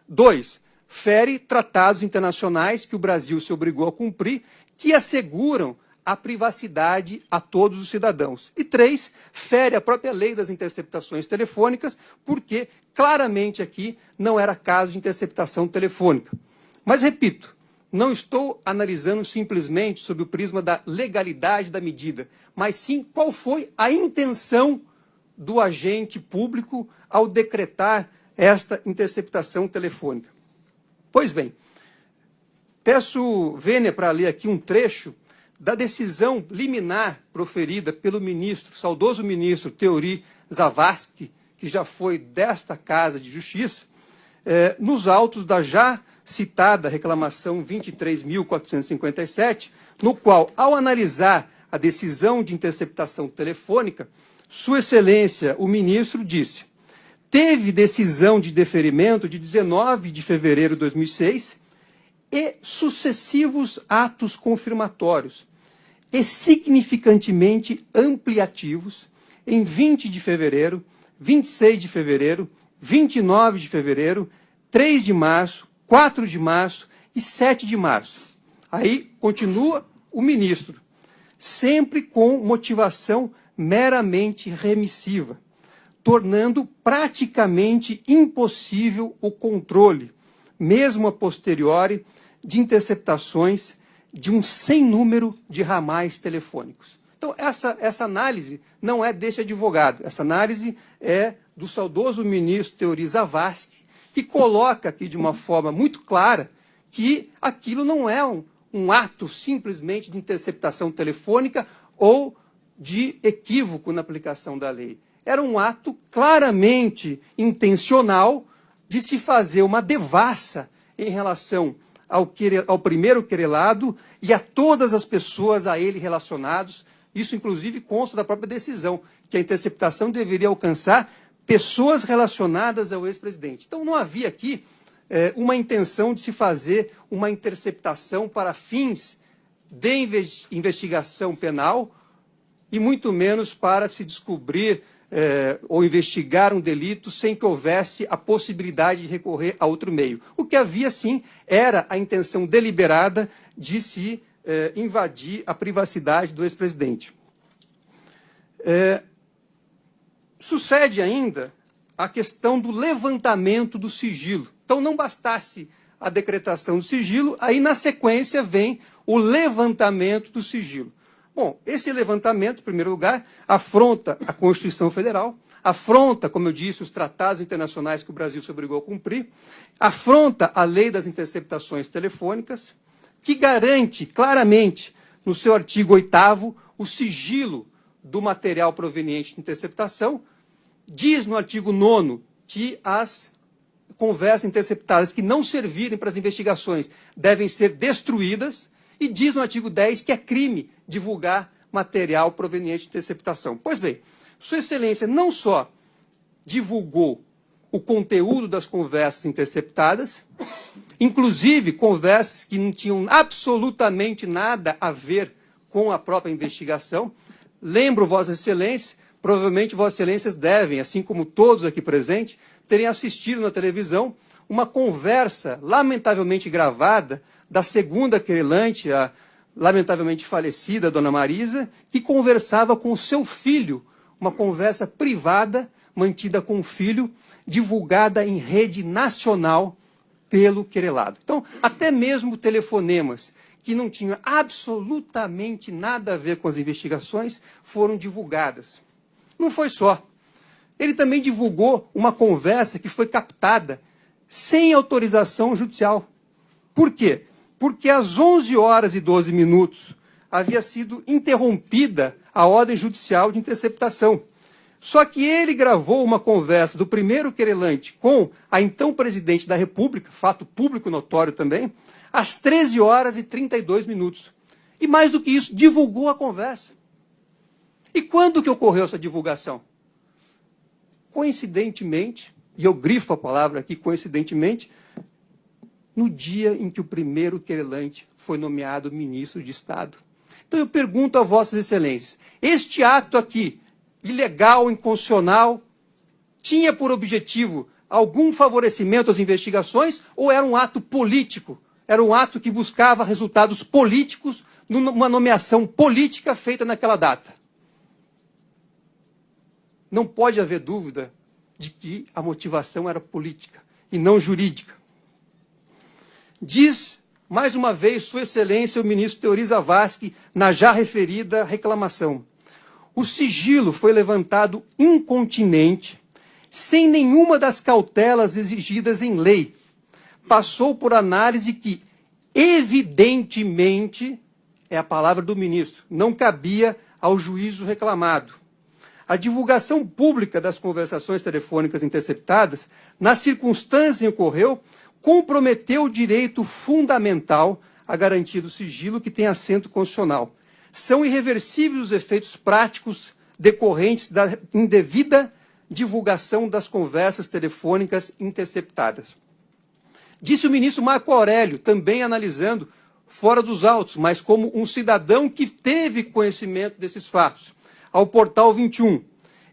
E: 2. Fere tratados internacionais que o Brasil se obrigou a cumprir, que asseguram a privacidade a todos os cidadãos. E 3, fere a própria lei das interceptações telefônicas, porque claramente aqui não era caso de interceptação telefônica. Mas, repito, não estou analisando simplesmente sob o prisma da legalidade da medida, mas sim qual foi a intenção do agente público ao decretar esta interceptação telefônica. Pois bem, peço vênia para ler aqui um trecho da decisão liminar proferida pelo ministro, saudoso ministro Teori Zavascki, que já foi desta Casa de Justiça, nos autos da já citada reclamação 23.457, no qual, ao analisar a decisão de interceptação telefônica, Sua Excelência, o ministro, disse: teve decisão de deferimento de 19 de fevereiro de 2006 e sucessivos atos confirmatórios e significantemente ampliativos em 20 de fevereiro, 26 de fevereiro, 29 de fevereiro, 3 de março, 4 de março e 7 de março. Aí continua o ministro, sempre com motivação meramente remissiva, tornando praticamente impossível o controle, mesmo a posteriori, de interceptações de um sem número de ramais telefônicos. Então, essa análise não é deste advogado, essa análise é do saudoso ministro Teori Zavascki, que coloca aqui de uma forma muito clara que aquilo não é um ato simplesmente de interceptação telefônica ou de equívoco na aplicação da lei. Era um ato claramente intencional de se fazer uma devassa em relação ao primeiro querelado e a todas as pessoas a ele relacionados. Isso, inclusive, consta da própria decisão, que a interceptação deveria alcançar pessoas relacionadas ao ex-presidente. Então, não havia aqui uma intenção de se fazer uma interceptação para fins de investigação penal e muito menos para se descobrir ou investigar um delito sem que houvesse a possibilidade de recorrer a outro meio. O que havia, sim, era a intenção deliberada de se invadir a privacidade do ex-presidente. Sucede ainda a questão do levantamento do sigilo. Então, não bastasse a decretação do sigilo, aí, na sequência, vem o levantamento do sigilo. Bom, esse levantamento, em primeiro lugar, afronta a Constituição Federal, afronta, como eu disse, os tratados internacionais que o Brasil se obrigou a cumprir, afronta a lei das interceptações telefônicas, que garante claramente, no seu artigo 8º, o sigilo do material proveniente de interceptação, diz no artigo 9º que as conversas interceptadas que não servirem para as investigações devem ser destruídas, e diz no artigo 10 que é crime divulgar material proveniente de interceptação. Pois bem, Sua Excelência não só divulgou o conteúdo das conversas interceptadas, inclusive conversas que não tinham absolutamente nada a ver com a própria investigação. Lembro, Vossas Excelências, provavelmente Vossas Excelências devem, assim como todos aqui presentes, terem assistido na televisão uma conversa lamentavelmente gravada da segunda querelante, a lamentavelmente falecida Dona Marisa, que conversava com o seu filho, uma conversa privada, mantida com o filho, divulgada em rede nacional pelo querelado. Então, até mesmo telefonemas que não tinham absolutamente nada a ver com as investigações foram divulgadas. Não foi só. Ele também divulgou uma conversa que foi captada sem autorização judicial. Por quê? Porque às 11h12 havia sido interrompida a ordem judicial de interceptação. Só que ele gravou uma conversa do primeiro querelante com a então presidente da República, fato público notório também, às 13h32. E mais do que isso, divulgou a conversa. E quando que ocorreu essa divulgação? Coincidentemente, e eu grifo a palavra aqui, coincidentemente, no dia em que o primeiro querelante foi nomeado ministro de Estado. Então eu pergunto a Vossas Excelências, este ato aqui, ilegal, inconstitucional, tinha por objetivo algum favorecimento às investigações ou era um ato político? Era um ato que buscava resultados políticos numa nomeação política feita naquela data? Não pode haver dúvida de que a motivação era política e não jurídica. Diz, mais uma vez, Sua Excelência, o ministro Teori Zavascki, na já referida reclamação. O sigilo foi levantado incontinente, sem nenhuma das cautelas exigidas em lei. Passou por análise que, evidentemente, é a palavra do ministro, não cabia ao juízo reclamado. A divulgação pública das conversações telefônicas interceptadas, na circunstância em que ocorreu, comprometeu o direito fundamental a garantia do sigilo que tem assento constitucional. São irreversíveis os efeitos práticos decorrentes da indevida divulgação das conversas telefônicas interceptadas. Disse o ministro Marco Aurélio, também analisando fora dos autos, mas como um cidadão que teve conhecimento desses fatos, ao Portal 21.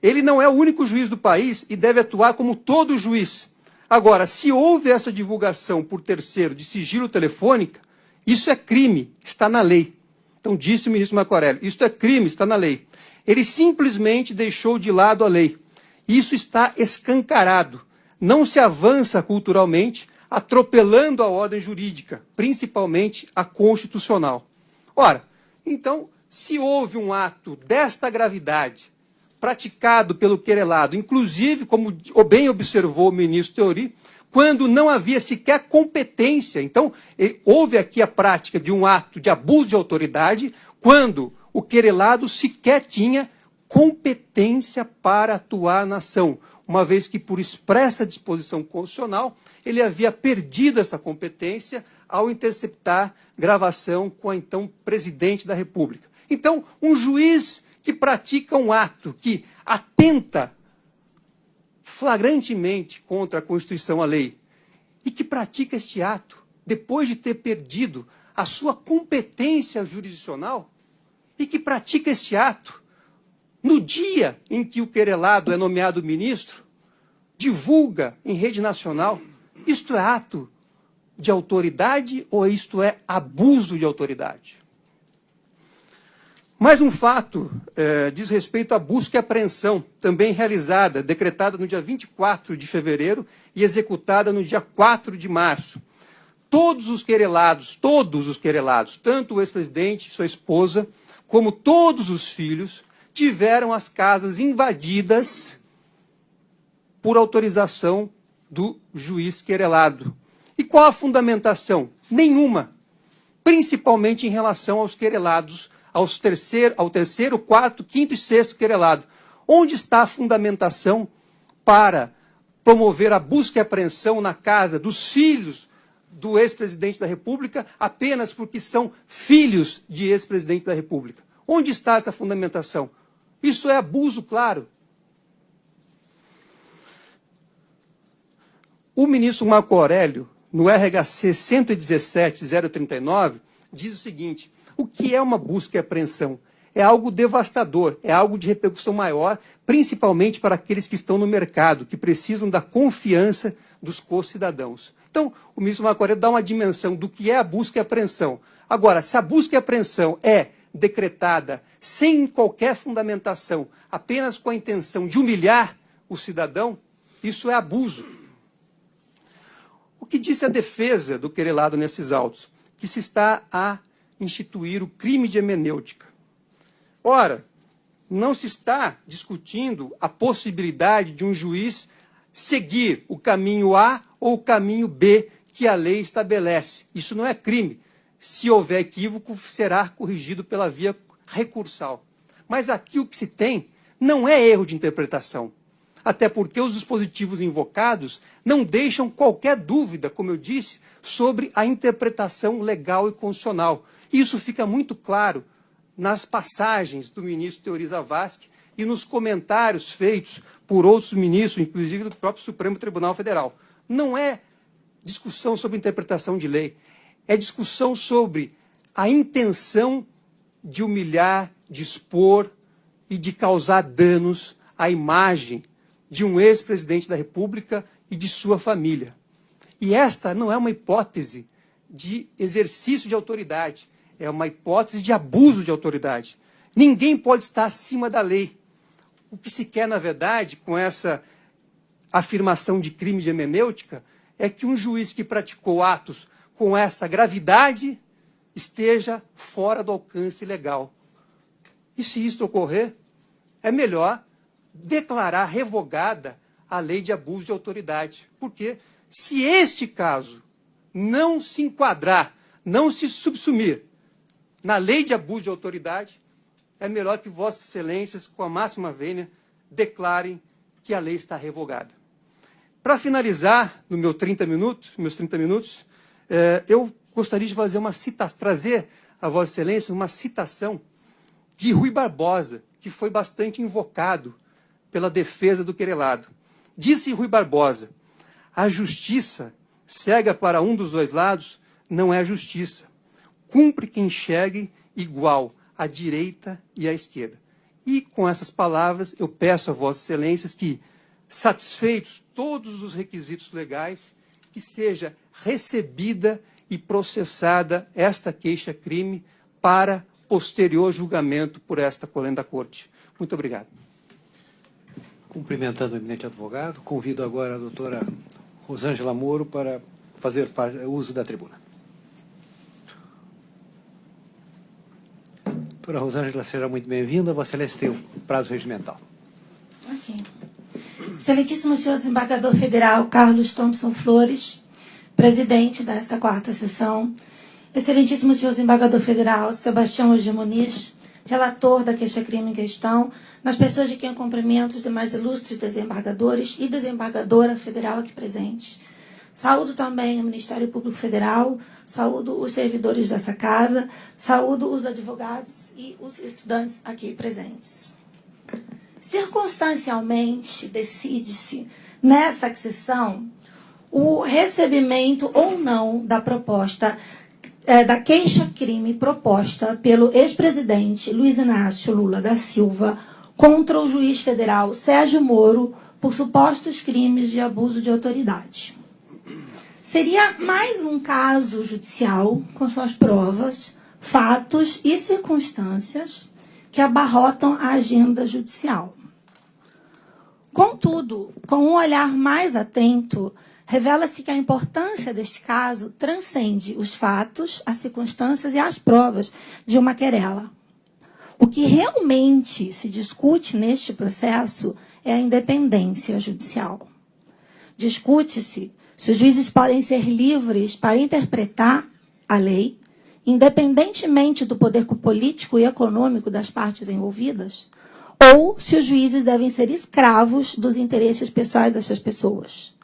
E: Ele não é o único juiz do país e deve atuar como todo juiz. Agora, se houve essa divulgação por terceiro de sigilo telefônica, isso é crime, está na lei. Então, disse o ministro Marco Aurélio, isso é crime, está na lei. Ele simplesmente deixou de lado a lei. Isso está escancarado. Não se avança culturalmente atropelando a ordem jurídica, principalmente a constitucional. Ora, então, se houve um ato desta gravidade praticado pelo querelado, inclusive, como bem observou o ministro Theory, quando não havia sequer competência, então, houve aqui a prática de um ato de abuso de autoridade, quando o querelado sequer tinha competência para atuar na ação, uma vez que, por expressa disposição constitucional, ele havia perdido essa competência ao interceptar gravação com a então presidente da República. Então, um juiz que pratica um ato que atenta flagrantemente contra a Constituição, a lei, e que pratica este ato depois de ter perdido a sua competência jurisdicional, e que pratica este ato no dia em que o querelado é nomeado ministro, divulga em rede nacional, isto é ato de autoridade ou isto é abuso de autoridade? Mais um fato diz respeito à busca e apreensão, também realizada, decretada no dia 24 de fevereiro e executada no dia 4 de março. Todos os querelados, tanto o ex-presidente, sua esposa, como todos os filhos, tiveram as casas invadidas por autorização do juiz querelado. E qual a fundamentação? Nenhuma. Principalmente em relação aos querelados, ao terceiro, quarto, quinto e sexto querelado. Onde está a fundamentação para promover a busca e apreensão na casa dos filhos do ex-presidente da República apenas porque são filhos de ex-presidente da República? Onde está essa fundamentação? Isso é abuso, claro. O ministro Marco Aurélio, no RHC 117.039, diz o seguinte: o que é uma busca e apreensão? É algo devastador, é algo de repercussão maior, principalmente para aqueles que estão no mercado, que precisam da confiança dos co-cidadãos. Então, o ministro Marco Aurélio dá uma dimensão do que é a busca e apreensão. Agora, se a busca e apreensão é decretada sem qualquer fundamentação, apenas com a intenção de humilhar o cidadão, isso é abuso. O que disse a defesa do querelado nesses autos? Que se está a instituir o crime de hermenêutica. Ora, não se está discutindo a possibilidade de um juiz seguir o caminho A ou o caminho B que a lei estabelece. Isso não é crime. Se houver equívoco, será corrigido pela via recursal. Mas aqui o que se tem não é erro de interpretação. Até porque os dispositivos invocados não deixam qualquer dúvida, como eu disse, sobre a interpretação legal e constitucional. Isso fica muito claro nas passagens do ministro Theory Zavascki e nos comentários feitos por outros ministros, inclusive do próprio Supremo Tribunal Federal. Não é discussão sobre interpretação de lei, é discussão sobre a intenção de humilhar, de expor e de causar danos à imagem de um ex-presidente da República e de sua família. E esta não é uma hipótese de exercício de autoridade, é uma hipótese de abuso de autoridade. Ninguém pode estar acima da lei. O que se quer, na verdade, com essa afirmação de crime de hermenêutica, é que um juiz que praticou atos com essa gravidade esteja fora do alcance legal. E se isto ocorrer, é melhor declarar revogada a lei de abuso de autoridade. Porque se este caso não se enquadrar, não se subsumir na lei de abuso de autoridade, é melhor que Vossas Excelências, com a máxima vênia, declarem que a lei está revogada. Para finalizar, nos meus 30 minutos, eu gostaria de fazer trazer a Vossa Excelência uma citação de Rui Barbosa, que foi bastante invocado pela defesa do querelado. Disse Rui Barbosa: a justiça cega para um dos dois lados não é justiça. Cumpre que enxergue igual à direita e à esquerda. E com essas palavras eu peço a Vossas Excelências que, satisfeitos todos os requisitos legais, que seja recebida e processada esta queixa-crime para posterior julgamento por esta colenda Corte. Muito obrigado.
B: Cumprimentando o eminente advogado, convido agora a doutora Rosângela Moro para fazer uso da tribuna. Doutora Rosângela, seja muito bem-vinda. Vossa Excelência tem o prazo regimental.
I: Ok. Excelentíssimo senhor desembargador federal Carlos Thompson Flores, presidente desta 4ª sessão. Excelentíssimo senhor desembargador federal Sebastião G. Muniz, relator da queixa-crime em questão, nas pessoas de quem eu cumprimento os demais ilustres desembargadores e desembargadora federal aqui presentes. Saúdo também o Ministério Público Federal, saúdo os servidores dessa casa, saúdo os advogados e os estudantes aqui presentes. Circunstancialmente, decide-se, nessa sessão, o recebimento ou não da proposta, da queixa-crime proposta pelo ex-presidente Luiz Inácio Lula da Silva contra o juiz federal Sérgio Moro por supostos crimes de abuso de autoridade. Seria mais um caso judicial com suas provas, fatos e circunstâncias que abarrotam a agenda judicial. Contudo, com um olhar mais atento, revela-se que a importância deste caso transcende os fatos, as circunstâncias e as provas de uma querela. O que realmente se discute neste processo é a independência judicial. Discute-se se os juízes podem ser livres para interpretar a lei, independentemente do poder político e econômico das partes envolvidas, ou se os juízes devem ser escravos dos interesses pessoais dessas pessoas.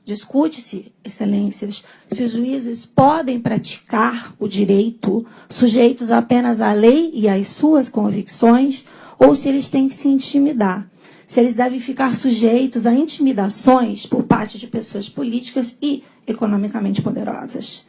I: Discute-se, excelências, se os juízes podem praticar o direito sujeitos apenas à lei e às suas convicções, ou se eles têm que se intimidar, se eles devem ficar sujeitos a intimidações por parte de pessoas políticas e economicamente poderosas.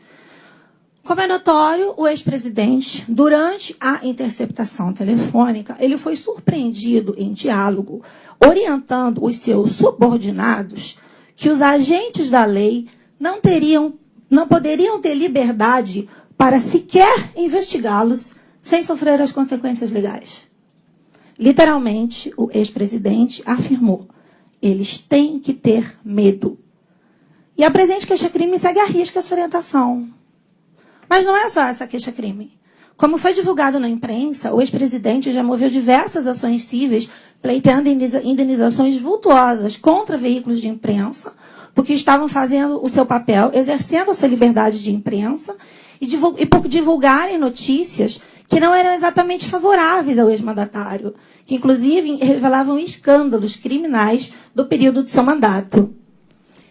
I: Como é notório, o ex-presidente, durante a interceptação telefônica, ele foi surpreendido em diálogo, orientando os seus subordinados que os agentes da lei não poderiam ter liberdade para sequer investigá-los sem sofrer as consequências legais. Literalmente, o ex-presidente afirmou: eles têm que ter medo. E a presente queixa-crime segue à risca essa orientação. Mas não é só essa queixa-crime. Como foi divulgado na imprensa, o ex-presidente já moveu diversas ações cíveis pleiteando indenizações vultuosas contra veículos de imprensa, porque estavam fazendo o seu papel, exercendo a sua liberdade de imprensa e por divulgarem notícias que não eram exatamente favoráveis ao ex-mandatário, que inclusive revelavam escândalos criminais do período de seu mandato.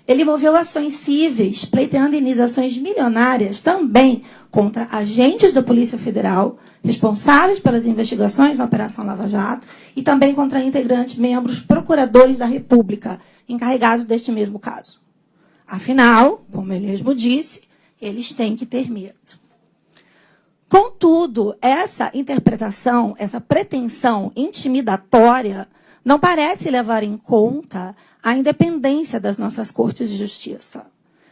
I: Ele moveu ações cíveis, pleiteando indenizações milionárias também contra agentes da Polícia Federal, responsáveis pelas investigações na Operação Lava Jato, e também contra integrantes, membros, procuradores da República, encarregados deste mesmo caso. Afinal, como ele mesmo disse, eles têm que ter medo. Contudo, essa interpretação, essa pretensão intimidatória, não parece levar em conta a independência das nossas cortes de justiça,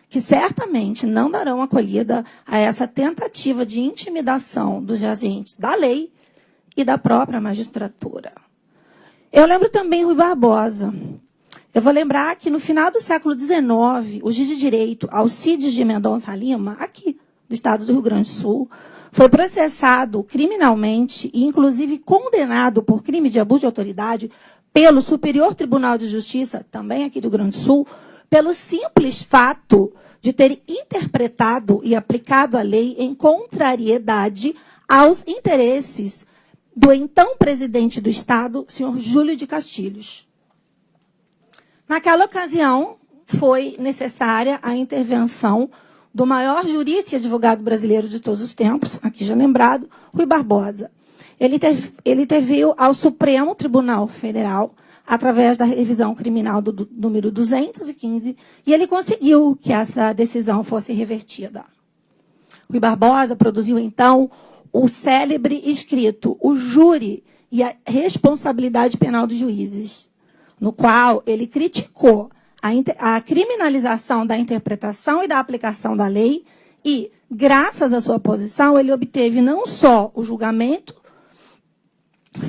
I: que certamente não darão acolhida a essa tentativa de intimidação dos agentes da lei e da própria magistratura. Eu lembro também Rui Barbosa. Eu vou lembrar que no final do século XIX, o juiz de direito Alcides de Mendonça Lima, aqui do estado do Rio Grande do Sul, foi processado criminalmente e, inclusive, condenado por crime de abuso de autoridade pelo Superior Tribunal de Justiça, também aqui do Rio Grande do Sul, pelo simples fato de ter interpretado e aplicado a lei em contrariedade aos interesses do então presidente do Estado, senhor Júlio de Castilhos. Naquela ocasião, foi necessária a intervenção do maior jurista e advogado brasileiro de todos os tempos, aqui já lembrado, Rui Barbosa. Ele interveio ao Supremo Tribunal Federal, através da revisão criminal do número 215, e ele conseguiu que essa decisão fosse revertida. Rui Barbosa produziu, então, o célebre escrito O Júri e a Responsabilidade Penal dos Juízes, no qual ele criticou a criminalização da interpretação e da aplicação da lei e, graças à sua posição, ele obteve não só o julgamento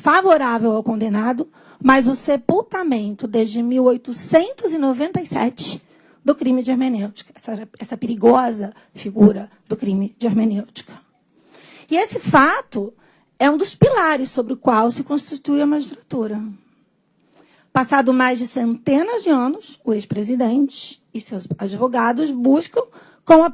I: favorável ao condenado, mas o sepultamento desde 1897 do crime de hermenêutica, essa perigosa figura do crime de hermenêutica. E esse fato é um dos pilares sobre o qual se constitui a magistratura. Passado mais de centenas de anos, o ex-presidente e seus advogados buscam, com a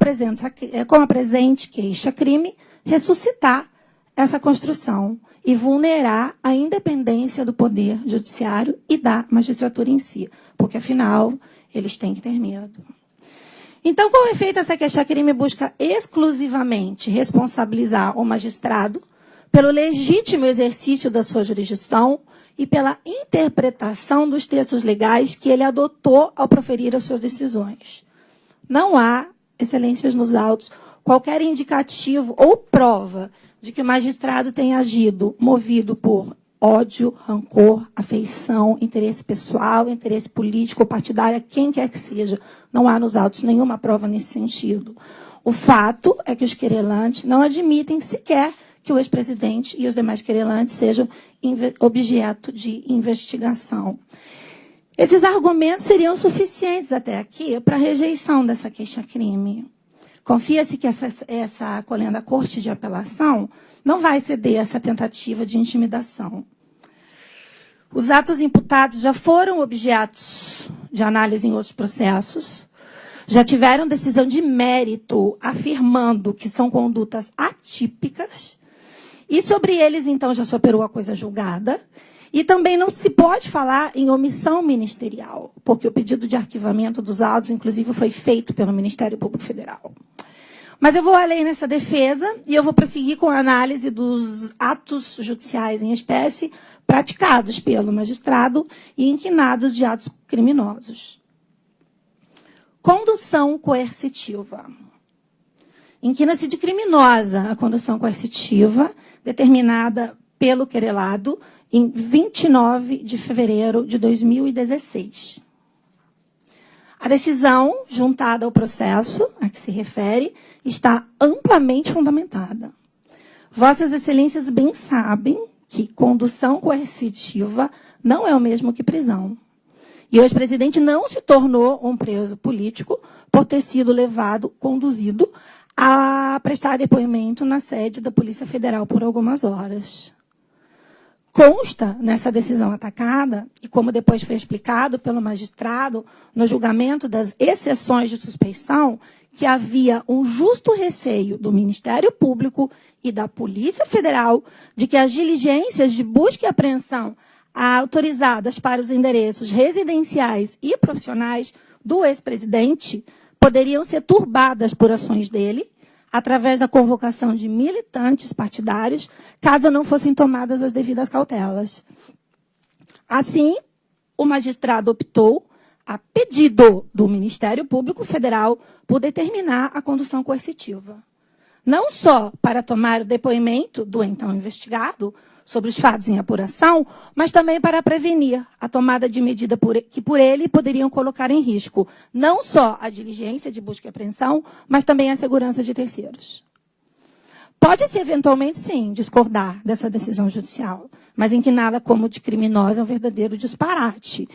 I: presente queixa-crime, ressuscitar essa construção e vulnerar a independência do poder judiciário e da magistratura em si, porque, afinal, eles têm que ter medo. Então, com efeito, essa queixa-crime busca exclusivamente responsabilizar o magistrado pelo legítimo exercício da sua jurisdição e pela interpretação dos textos legais que ele adotou ao proferir as suas decisões. Não há, excelências nos autos, qualquer indicativo ou prova de que o magistrado tenha agido movido por ódio, rancor, afeição, interesse pessoal, interesse político ou partidário, quem quer que seja. Não há nos autos nenhuma prova nesse sentido. O fato é que os querelantes não admitem sequer que o ex-presidente e os demais querelantes sejam objeto de investigação. Esses argumentos seriam suficientes até aqui para a rejeição dessa queixa-crime. Confia-se que essa acolhendo a Corte de Apelação não vai ceder a essa tentativa de intimidação. Os atos imputados já foram objetos de análise em outros processos, já tiveram decisão de mérito afirmando que são condutas atípicas, e sobre eles, então, já se operou a coisa julgada. E também não se pode falar em omissão ministerial, porque o pedido de arquivamento dos autos, inclusive, foi feito pelo Ministério Público Federal. Mas eu vou além nessa defesa e eu vou prosseguir com a análise dos atos judiciais em espécie praticados pelo magistrado e inquinados de atos criminosos. Condução coercitiva. Inquina-se de criminosa a condução coercitiva determinada pelo querelado em 29 de fevereiro de 2016. A decisão, juntada ao processo a que se refere, está amplamente fundamentada. Vossas Excelências bem sabem que condução coercitiva não é o mesmo que prisão. E o ex-presidente não se tornou um preso político por ter sido conduzido a prestar depoimento na sede da Polícia Federal por algumas horas. Consta nessa decisão atacada, e como depois foi explicado pelo magistrado no julgamento das exceções de suspeição, que havia um justo receio do Ministério Público e da Polícia Federal de que as diligências de busca e apreensão autorizadas para os endereços residenciais e profissionais do ex-presidente poderiam ser turbadas por ações dele, através da convocação de militantes partidários, caso não fossem tomadas as devidas cautelas. Assim, o magistrado optou, a pedido do Ministério Público Federal, por determinar a condução coercitiva. Não só para tomar o depoimento do então investigado sobre os fatos em apuração, mas também para prevenir a tomada de medida que por ele poderiam colocar em risco não só a diligência de busca e apreensão, mas também a segurança de terceiros. Pode-se, eventualmente, sim, discordar dessa decisão judicial, mas inquiná-la como de criminosa é um verdadeiro disparate.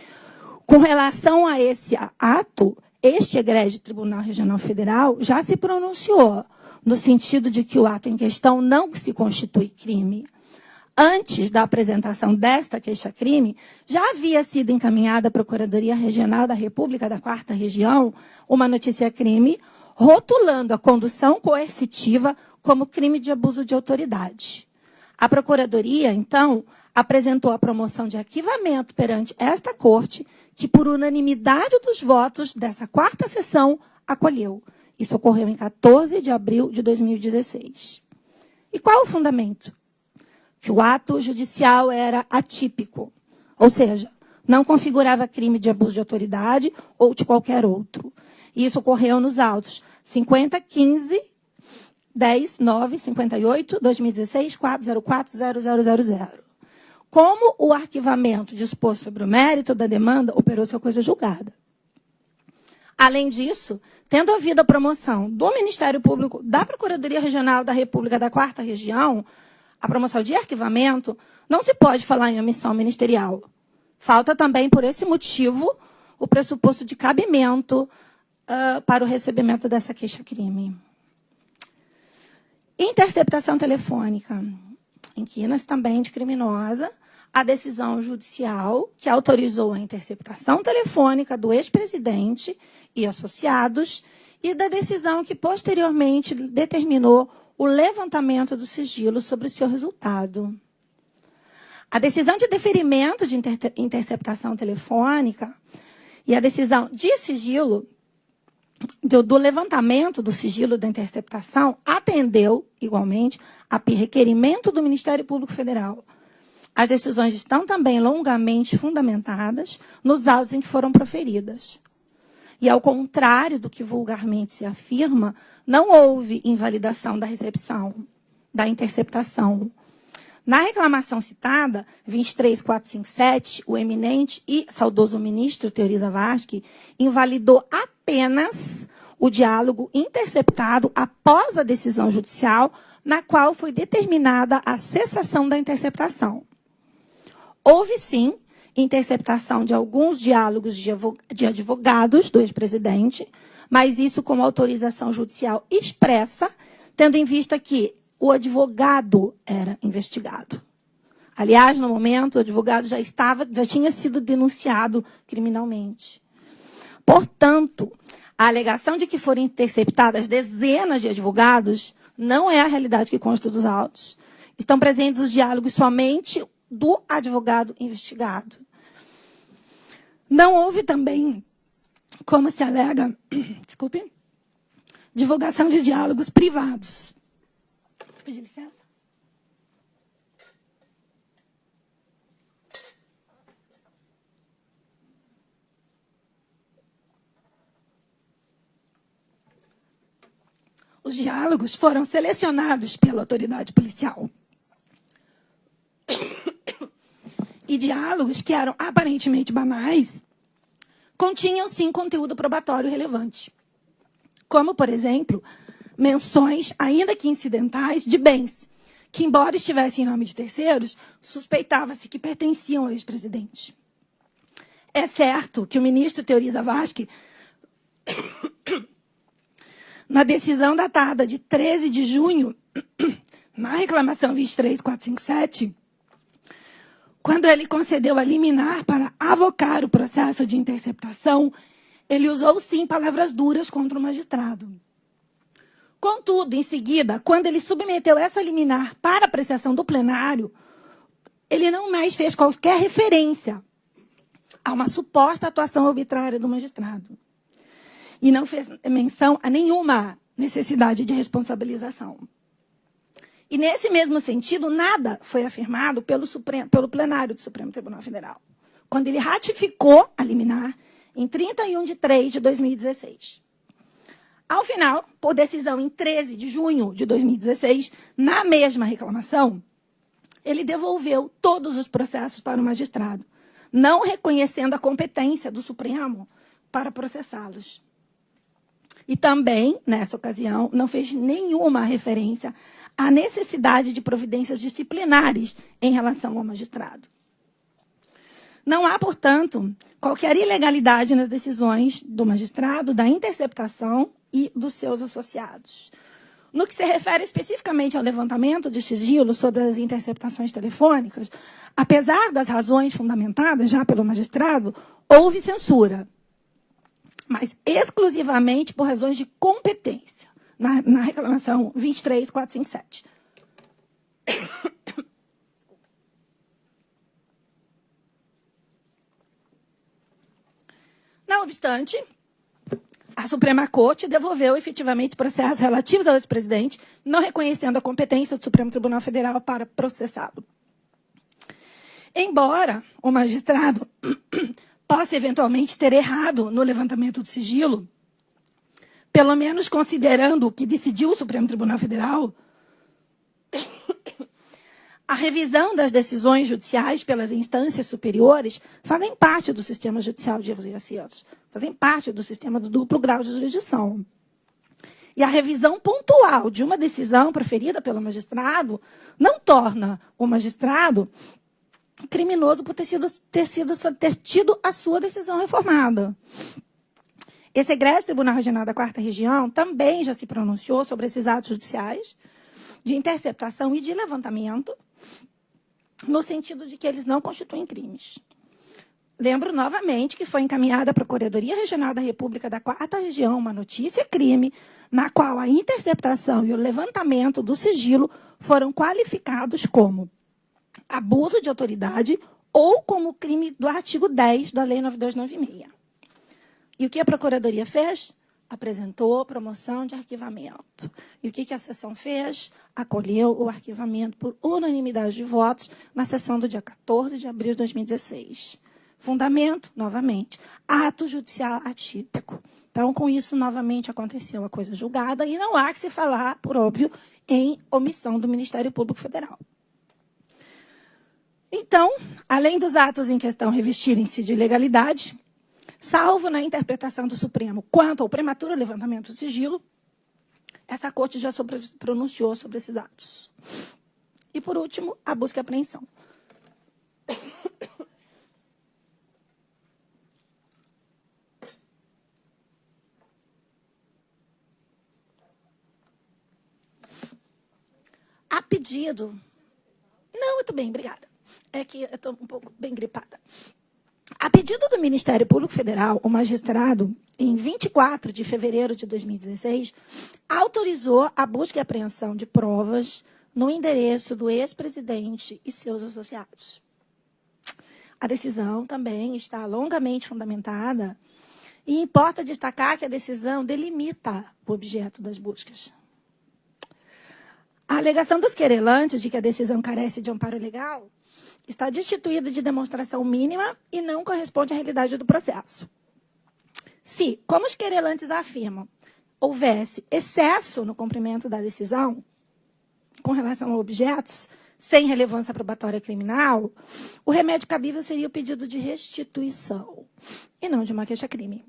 I: Com relação a esse ato, este egrégio Tribunal Regional Federal já se pronunciou, no sentido de que o ato em questão não se constitui crime. Antes da apresentação desta queixa-crime, já havia sido encaminhada à Procuradoria Regional da República da 4ª Região uma notícia-crime rotulando a condução coercitiva como crime de abuso de autoridade. A Procuradoria, então, apresentou a promoção de arquivamento perante esta Corte, que, por unanimidade dos votos dessa 4ª sessão, acolheu. Isso ocorreu em 14 de abril de 2016. E qual o fundamento? Que o ato judicial era atípico, ou seja, não configurava crime de abuso de autoridade ou de qualquer outro. E isso ocorreu nos autos 50, 15, 10, 9, 58, 2016, 404, 0000. Como o arquivamento dispôs sobre o mérito da demanda, operou-se a coisa julgada. Além disso, tendo havido a promoção do Ministério Público da Procuradoria Regional da República da 4ª Região, a promoção de arquivamento, não se pode falar em omissão ministerial. Falta também, por esse motivo, o pressuposto de cabimento para o recebimento dessa queixa-crime. Interceptação telefônica. Inquina-se também de criminosa a decisão judicial que autorizou a interceptação telefônica do ex-presidente e associados e da decisão que posteriormente determinou o levantamento do sigilo sobre o seu resultado. A decisão de deferimento de interceptação telefônica e a decisão de sigilo, do levantamento do sigilo da interceptação, atendeu, igualmente, a requerimento do Ministério Público Federal. As decisões estão também longamente fundamentadas nos autos em que foram proferidas. E, ao contrário do que vulgarmente se afirma, não houve invalidação da recepção, da interceptação. Na reclamação citada, 23457, o eminente e saudoso ministro Teori Zavascki invalidou apenas o diálogo interceptado após a decisão judicial, na qual foi determinada a cessação da interceptação. Houve, sim, interceptação de alguns diálogos de advogados do ex-presidente, mas isso com autorização judicial expressa, tendo em vista que o advogado era investigado. Aliás, no momento, o advogado já tinha sido denunciado criminalmente. Portanto, a alegação de que foram interceptadas dezenas de advogados não é a realidade que consta dos autos. Estão presentes os diálogos somente do advogado investigado. Não houve também, como se alega, desculpe, divulgação de diálogos privados. Vou pedir licença. Os diálogos foram selecionados pela autoridade policial. E diálogos que eram aparentemente banais continham, sim, conteúdo probatório relevante. Como, por exemplo, menções, ainda que incidentais, de bens que, embora estivessem em nome de terceiros, suspeitava-se que pertenciam ao ex-presidente. É certo que o ministro Teori Zavascki, na decisão datada de 13 de junho, na reclamação 23457, quando ele concedeu a liminar para avocar o processo de interceptação, ele usou, sim, palavras duras contra o magistrado. Contudo, em seguida, quando ele submeteu essa liminar para apreciação do plenário, ele não mais fez qualquer referência a uma suposta atuação arbitrária do magistrado. E não fez menção a nenhuma necessidade de responsabilização. E, nesse mesmo sentido, nada foi afirmado pelo plenário do Supremo Tribunal Federal, quando ele ratificou a liminar em 31 de 3 de 2016. Ao final, por decisão em 13 de junho de 2016, na mesma reclamação, ele devolveu todos os processos para o magistrado, não reconhecendo a competência do Supremo para processá-los. E também, nessa ocasião, não fez nenhuma referência à necessidade de providências disciplinares em relação ao magistrado. Não há, portanto, qualquer ilegalidade nas decisões do magistrado, da interceptação e dos seus associados. No que se refere especificamente ao levantamento de sigilo sobre as interceptações telefônicas, apesar das razões fundamentadas já pelo magistrado, houve censura, mas exclusivamente por razões de competência, na reclamação 23457. Não obstante, a Suprema Corte devolveu efetivamente processos relativos ao ex-presidente, não reconhecendo a competência do Supremo Tribunal Federal para processá-lo. Embora o magistrado possa eventualmente ter errado no levantamento do sigilo, pelo menos considerando o que decidiu o Supremo Tribunal Federal, a revisão das decisões judiciais pelas instâncias superiores fazem parte do sistema judicial de erros e acertos, fazem parte do sistema do duplo grau de jurisdição. E a revisão pontual de uma decisão proferida pelo magistrado não torna o magistrado criminoso por ter tido a sua decisão reformada. Esse egrégio Tribunal Regional da 4ª Região também já se pronunciou sobre esses atos judiciais de interceptação e de levantamento, no sentido de que eles não constituem crimes. Lembro novamente que foi encaminhada à Procuradoria Regional da República da 4ª Região uma notícia-crime, na qual a interceptação e o levantamento do sigilo foram qualificados como abuso de autoridade ou como crime do artigo 10 da Lei 9296. E o que a Procuradoria fez? Apresentou promoção de arquivamento. E o que a sessão fez? Acolheu o arquivamento por unanimidade de votos na sessão do dia 14 de abril de 2016. Fundamento, novamente, ato judicial atípico. Então, com isso, novamente, aconteceu a coisa julgada e não há que se falar, por óbvio, em omissão do Ministério Público Federal. Então, além dos atos em questão revestirem-se de ilegalidade, salvo na interpretação do Supremo quanto ao prematuro levantamento do sigilo, essa Corte já pronunciou sobre esses atos. E, por último, a busca e apreensão. A pedido... Não, muito bem, obrigada. É que eu estou um pouco bem gripada. A pedido do Ministério Público Federal, o magistrado, em 24 de fevereiro de 2016, autorizou a busca e apreensão de provas no endereço do ex-presidente e seus associados. A decisão também está longamente fundamentada e importa destacar que a decisão delimita o objeto das buscas. A alegação dos querelantes de que a decisão carece de amparo legal está destituída de demonstração mínima e não corresponde à realidade do processo. Se, como os querelantes afirmam, houvesse excesso no cumprimento da decisão com relação a objetos sem relevância probatória criminal, o remédio cabível seria o pedido de restituição e não de uma queixa-crime.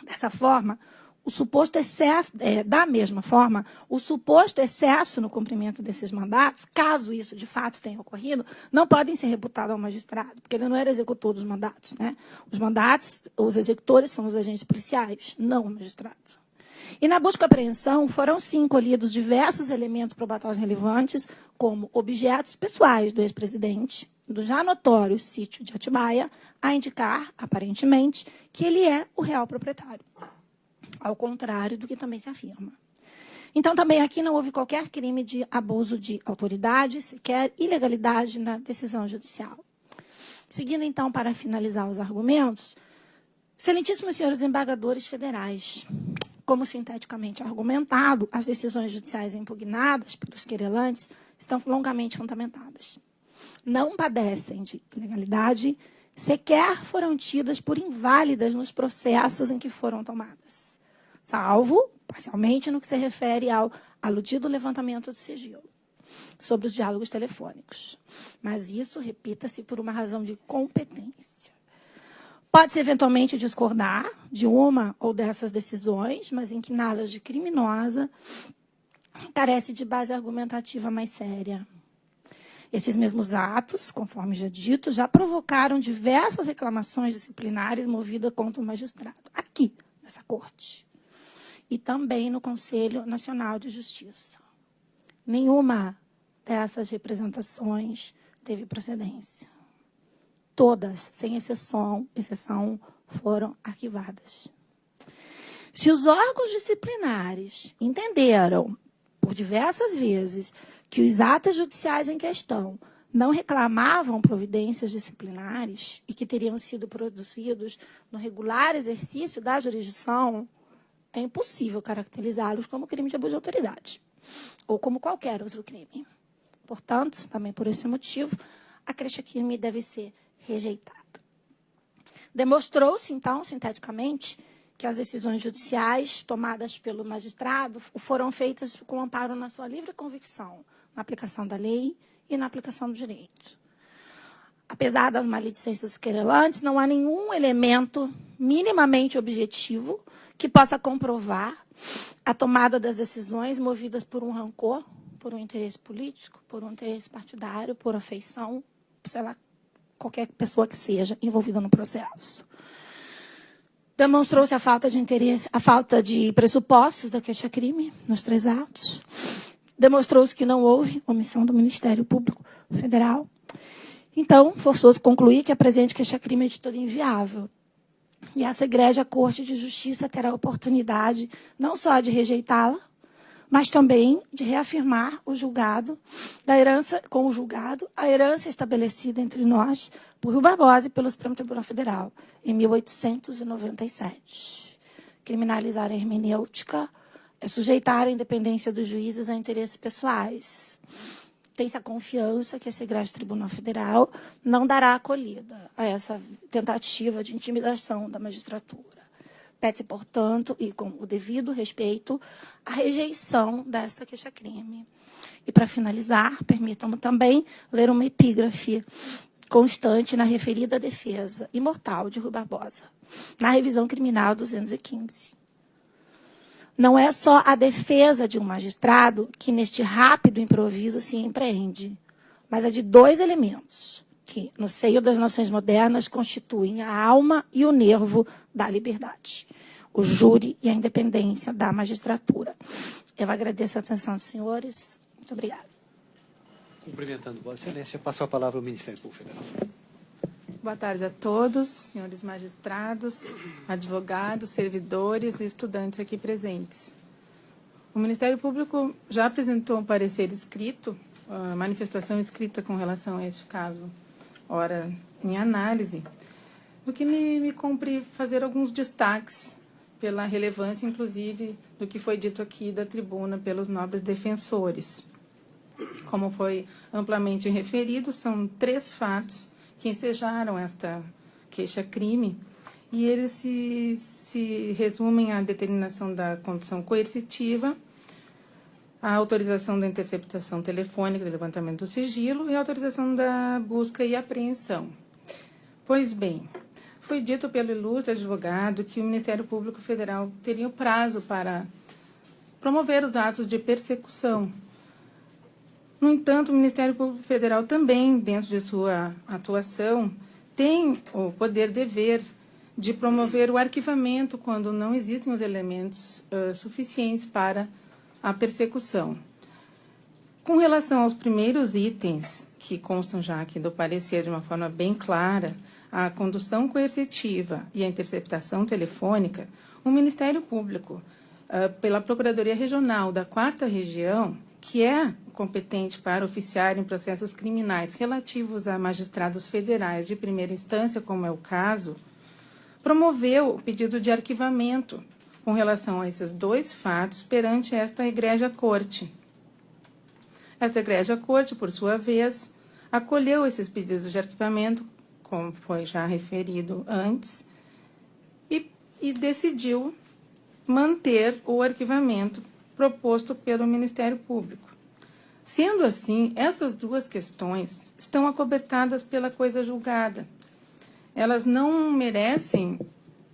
I: Dessa forma, o suposto excesso, da mesma forma, o suposto excesso no cumprimento desses mandatos, caso isso de fato tenha ocorrido, não podem ser reputados ao magistrado, porque ele não era executor dos mandatos, né? Os mandatos, os executores são os agentes policiais, não o magistrado. E na busca e apreensão foram, sim, colhidos diversos elementos probatórios relevantes, como objetos pessoais do ex-presidente, do já notório sítio de Atibaia, a indicar, aparentemente, que ele é o real proprietário, ao contrário do que também se afirma. Então, também aqui não houve qualquer crime de abuso de autoridade, sequer ilegalidade na decisão judicial. Seguindo, então, para finalizar os argumentos, excelentíssimos senhores desembargadores federais, como sinteticamente argumentado, as decisões judiciais impugnadas pelos querelantes estão longamente fundamentadas. Não padecem de ilegalidade, sequer foram tidas por inválidas nos processos em que foram tomadas, salvo, parcialmente, no que se refere ao aludido levantamento do sigilo, sobre os diálogos telefônicos. Mas isso, repita-se, por uma razão de competência. Pode-se, eventualmente, discordar de uma ou dessas decisões, mas inquiná-las de criminosa, carece de base argumentativa mais séria. Esses mesmos atos, conforme já dito, já provocaram diversas reclamações disciplinares movidas contra o magistrado, aqui, nessa corte, e também no Conselho Nacional de Justiça. Nenhuma dessas representações teve procedência. Todas, sem exceção, foram arquivadas. Se os órgãos disciplinares entenderam, por diversas vezes, que os atos judiciais em questão não reclamavam providências disciplinares e que teriam sido produzidos no regular exercício da jurisdição, é impossível caracterizá-los como crime de abuso de autoridade ou como qualquer outro crime. Portanto, também por esse motivo, a queixa-crime deve ser rejeitada. Demonstrou-se, então, sinteticamente, que as decisões judiciais tomadas pelo magistrado foram feitas com amparo na sua livre convicção, na aplicação da lei e na aplicação do direito. Apesar das maledicências querelantes, não há nenhum elemento minimamente objetivo que possa comprovar a tomada das decisões movidas por um rancor, por um interesse político, por um interesse partidário, por afeição, sei lá, qualquer pessoa que seja envolvida no processo. Demonstrou-se a falta de interesse, a falta de pressupostos da queixa-crime nos 3 autos. Demonstrou-se que não houve omissão do Ministério Público Federal. Então, forçou-se concluir que a presente queixa-crime é de todo inviável. E essa egrégia Corte de Justiça terá a oportunidade não só de rejeitá-la, mas também de reafirmar o julgado da herança, com o julgado, a herança estabelecida entre nós por Rui Barbosa e pelo Supremo Tribunal Federal, em 1897. Criminalizar a hermenêutica é sujeitar a independência dos juízes a interesses pessoais. Tem-se a confiança que esse egrégio Tribunal Federal não dará acolhida a essa tentativa de intimidação da magistratura. Pede-se, portanto, e com o devido respeito, a rejeição desta queixa-crime. E, para finalizar, permitam-me também ler uma epígrafe constante na referida defesa imortal de Rui Barbosa, na revisão criminal 215. Não é só a defesa de um magistrado que, neste rápido improviso, se empreende, mas a de 2 elementos que, no seio das nações modernas, constituem a alma e o nervo da liberdade: o júri e a independência da magistratura. Eu agradeço a atenção dos senhores. Muito obrigada.
B: Cumprimentando Vossa Excelência, passo a palavra ao Ministério Público Federal.
J: Boa tarde a todos, senhores magistrados, advogados, servidores e estudantes aqui presentes. O Ministério Público já apresentou um parecer escrito, manifestação escrita com relação a este caso, ora em análise, do que me cumpre fazer alguns destaques pela relevância, inclusive, do que foi dito aqui da tribuna pelos nobres defensores. Como foi amplamente referido, são 3 fatos que ensejaram esta queixa-crime, e eles se resumem à determinação da condução coercitiva, a autorização da interceptação telefônica, do levantamento do sigilo e a autorização da busca e apreensão. Pois bem, foi dito pelo ilustre advogado que o Ministério Público Federal teria o prazo para promover os atos de persecução. No entanto, o Ministério Público Federal também, dentro de sua atuação, tem o poder-dever de promover o arquivamento quando não existem os elementos suficientes para a persecução. Com relação aos primeiros itens, que constam já aqui do parecer de uma forma bem clara, a condução coercitiva e a interceptação telefônica, o Ministério Público, pela Procuradoria Regional da 4ª Região, que é competente para oficiar em processos criminais relativos a magistrados federais de primeira instância, como é o caso, promoveu o pedido de arquivamento com relação a esses 2 fatos perante esta egrégia corte. Esta egrégia corte, por sua vez, acolheu esses pedidos de arquivamento, como foi já referido antes, e decidiu manter o arquivamento proposto pelo Ministério Público. Sendo assim, essas 2 questões estão acobertadas pela coisa julgada. Elas não merecem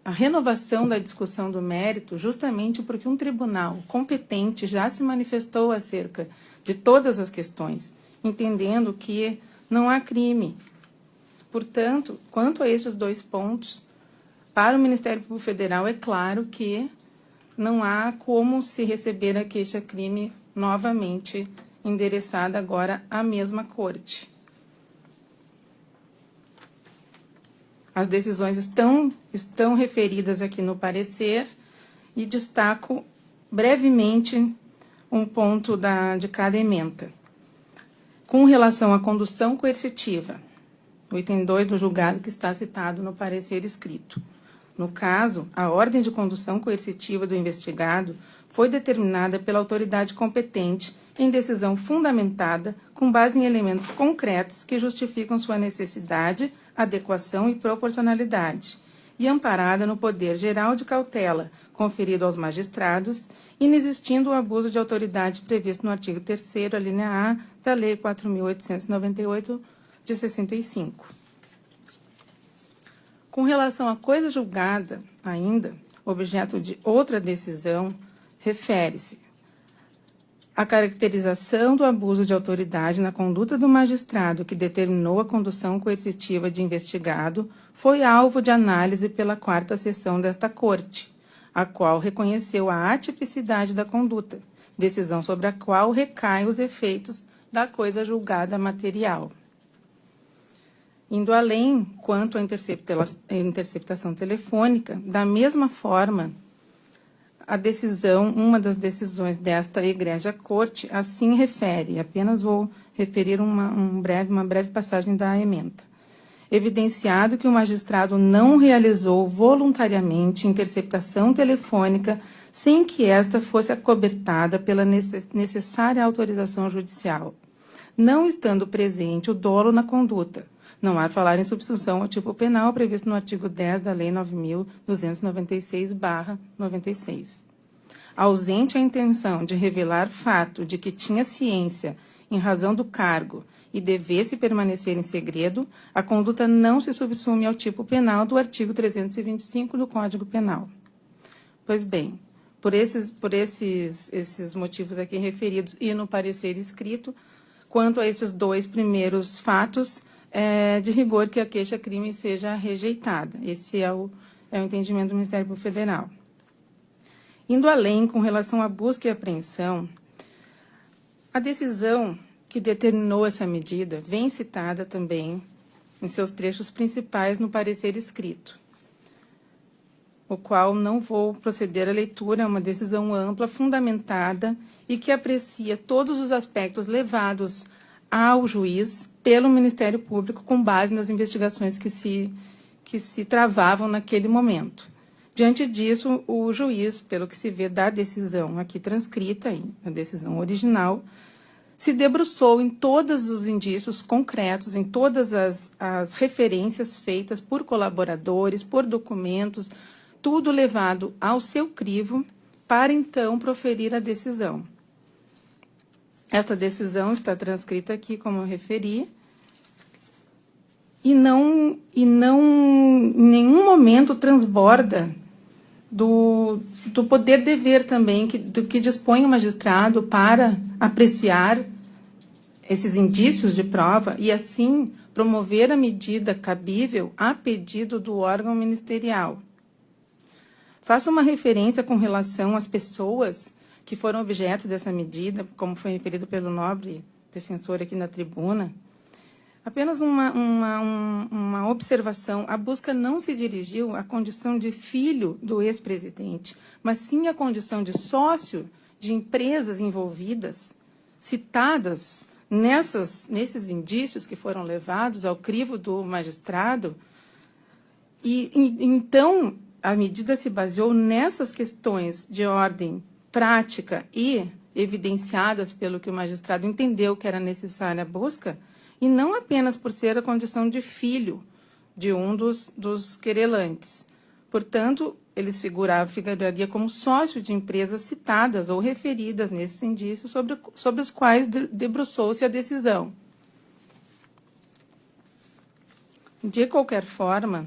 J: a renovação da discussão do mérito, justamente porque um tribunal competente já se manifestou acerca de todas as questões, entendendo que não há crime. Portanto, quanto a esses 2 pontos, para o Ministério Público Federal é claro que não há como se receber a queixa-crime novamente endereçada agora à mesma corte. As decisões estão referidas aqui no parecer e destaco brevemente um ponto de cada ementa. Com relação à condução coercitiva, o item 2 do julgado que está citado no parecer escrito. No caso, a ordem de condução coercitiva do investigado foi determinada pela autoridade competente em decisão fundamentada com base em elementos concretos que justificam sua necessidade, adequação e proporcionalidade, e amparada no poder geral de cautela conferido aos magistrados, inexistindo o abuso de autoridade previsto no artigo 3º, a linha A, da Lei 4.898, de 65. Com relação à coisa julgada, ainda, objeto de outra decisão, refere-se A caracterização do abuso de autoridade na conduta do magistrado que determinou a condução coercitiva de investigado foi alvo de análise pela 4ª Seção desta Corte, a qual reconheceu a atipicidade da conduta, decisão sobre a qual recaem os efeitos da coisa julgada material. Indo além, quanto à interceptação telefônica, da mesma forma, a decisão, uma das decisões desta egrégia corte, assim refere, apenas vou referir uma breve passagem da ementa. Evidenciado que o magistrado não realizou voluntariamente interceptação telefônica sem que esta fosse acobertada pela necessária autorização judicial, não estando presente o dolo na conduta. Não há falar em substituição ao tipo penal previsto no artigo 10 da Lei 9.296/96. Ausente a intenção de revelar fato de que tinha ciência em razão do cargo e devesse permanecer em segredo, a conduta não se subsume ao tipo penal do artigo 325 do Código Penal. Pois bem, por esses motivos aqui referidos e no parecer escrito, quanto a esses 2 primeiros fatos, de rigor que a queixa-crime seja rejeitada. Esse é o entendimento do Ministério Público Federal. Indo além, com relação à busca e apreensão, a decisão que determinou essa medida vem citada também em seus trechos principais no parecer escrito, o qual não vou proceder à leitura, é uma decisão ampla, fundamentada e que aprecia todos os aspectos levados ao juiz pelo Ministério Público com base nas investigações que se travavam naquele momento. Diante disso, o juiz, pelo que se vê da decisão aqui transcrita, a decisão original, se debruçou em todos os indícios concretos, em todas as referências feitas por colaboradores, por documentos, tudo levado ao seu crivo para, então, proferir a decisão. Esta decisão está transcrita aqui, como eu referi, e não em nenhum momento transborda do poder-dever também do que dispõe o magistrado para apreciar esses indícios de prova e, assim, promover a medida cabível a pedido do órgão ministerial. Faço uma referência com relação às pessoas que foram objeto dessa medida, como foi referido pelo nobre defensor aqui na tribuna. Apenas uma observação, a busca não se dirigiu à condição de filho do ex-presidente, mas sim à condição de sócio de empresas envolvidas, citadas nesses indícios que foram levados ao crivo do magistrado. E então, a medida se baseou nessas questões de ordem prática e evidenciadas pelo que o magistrado entendeu que era necessária a busca, e não apenas por ser a condição de filho de um dos querelantes. Portanto, eles figuraria como sócio de empresas citadas ou referidas nesses indícios sobre os quais debruçou-se a decisão. De qualquer forma,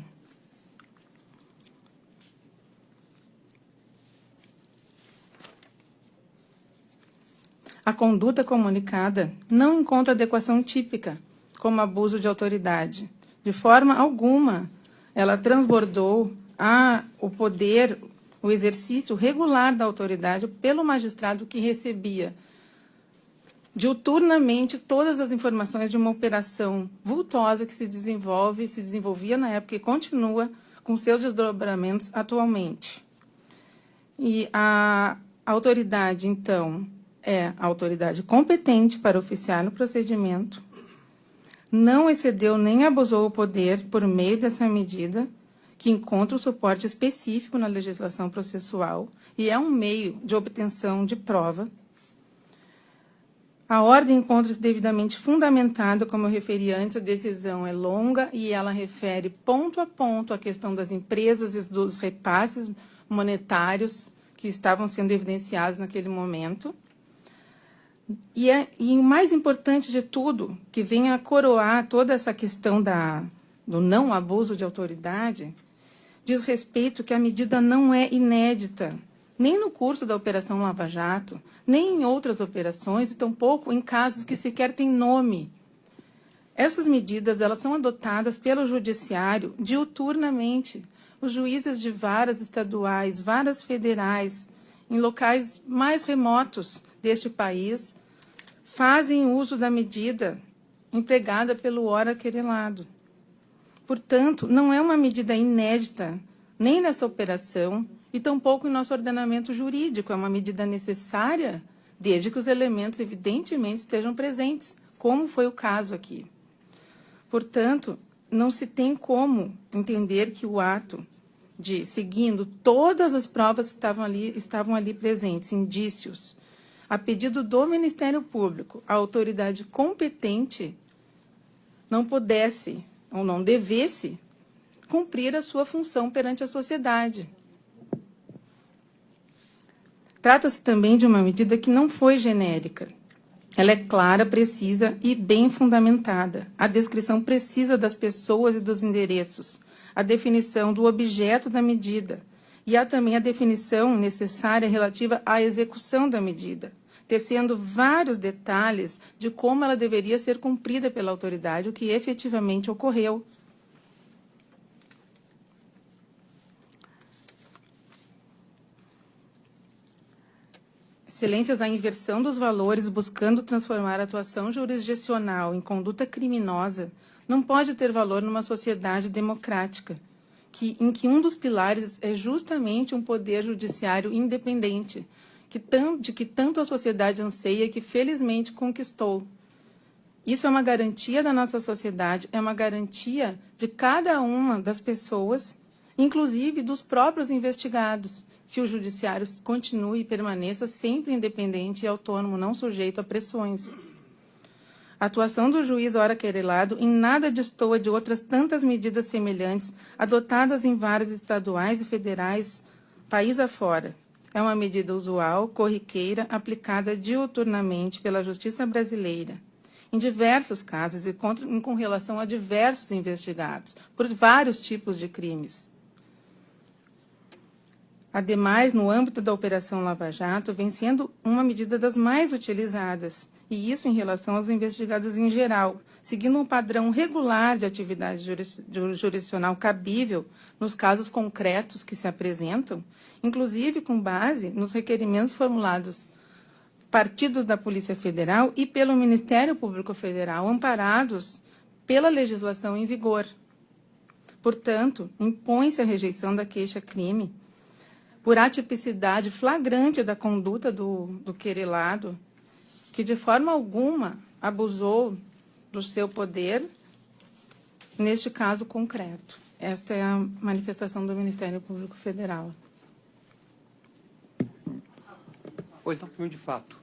J: a conduta comunicada não encontra adequação típica como abuso de autoridade. De forma alguma, ela transbordou o poder, o exercício regular da autoridade pelo magistrado que recebia diuturnamente todas as informações de uma operação vultosa que se desenvolvia na época e continua com seus desdobramentos atualmente. E a autoridade, então, é a autoridade competente para oficiar no procedimento, não excedeu nem abusou o poder por meio dessa medida, que encontra o suporte específico na legislação processual e é um meio de obtenção de prova. A ordem encontra-se devidamente fundamentada, como eu referi antes, a decisão é longa e ela refere ponto a ponto a questão das empresas e dos repasses monetários que estavam sendo evidenciados naquele momento. E o mais importante de tudo, que vem a coroar toda essa questão do não abuso de autoridade, diz respeito que a medida não é inédita, nem no curso da Operação Lava Jato, nem em outras operações, e tampouco em casos que sequer têm nome. Essas medidas elas são adotadas pelo Judiciário diuturnamente. Os juízes de varas estaduais, varas federais, em locais mais remotos deste país, fazem uso da medida empregada pelo ora querelado. Portanto, não é uma medida inédita, nem nessa operação, e tampouco em nosso ordenamento jurídico. É uma medida necessária, desde que os elementos, evidentemente, estejam presentes, como foi o caso aqui. Portanto, não se tem como entender que o ato de, seguindo todas as provas que estavam ali presentes, indícios, a pedido do Ministério Público, a autoridade competente não pudesse ou não devesse cumprir a sua função perante a sociedade. Trata-se também de uma medida que não foi genérica. Ela é clara, precisa e bem fundamentada. A descrição precisa das pessoas e dos endereços, a definição do objeto da medida, e há também a definição necessária relativa à execução da medida, tecendo vários detalhes de como ela deveria ser cumprida pela autoridade, o que efetivamente ocorreu. Excelências, a inversão dos valores buscando transformar a atuação jurisdicional em conduta criminosa não pode ter valor numa sociedade democrática, em que um dos pilares é justamente um poder judiciário independente, de que tanto a sociedade anseia e que felizmente conquistou. Isso é uma garantia da nossa sociedade, é uma garantia de cada uma das pessoas, inclusive dos próprios investigados, que o judiciário continue e permaneça sempre independente e autônomo, não sujeito a pressões. A atuação do juiz ora querelado em nada destoa de outras tantas medidas semelhantes adotadas em varas estaduais e federais, país afora. É uma medida usual, corriqueira, aplicada diuturnamente pela Justiça brasileira, em diversos casos e com relação a diversos investigados, por vários tipos de crimes. Ademais, no âmbito da Operação Lava Jato, vem sendo uma medida das mais utilizadas, e isso em relação aos investigados em geral, seguindo um padrão regular de atividade jurisdicional cabível nos casos concretos que se apresentam, inclusive com base nos requerimentos formulados partidos da Polícia Federal e pelo Ministério Público Federal, amparados pela legislação em vigor. Portanto, impõe-se a rejeição da queixa-crime por atipicidade flagrante da conduta do querelado, que de forma alguma abusou do seu poder, neste caso concreto. Esta é a manifestação do Ministério Público Federal.
E: Pois não, de fato.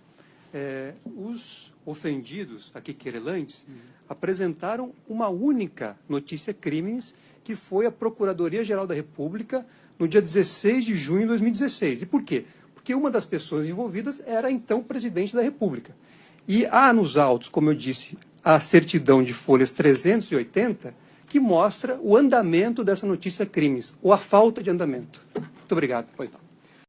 E: Os ofendidos, aqui querelantes, apresentaram uma única notícia crimes, que foi a Procuradoria-Geral da República, no dia 16 de junho de 2016. E por quê? Porque uma das pessoas envolvidas era, então, o presidente da República. E há nos autos, como eu disse, a certidão de folhas 380, que mostra o andamento dessa notícia crimes, ou a falta de andamento. Muito obrigado. Pois não.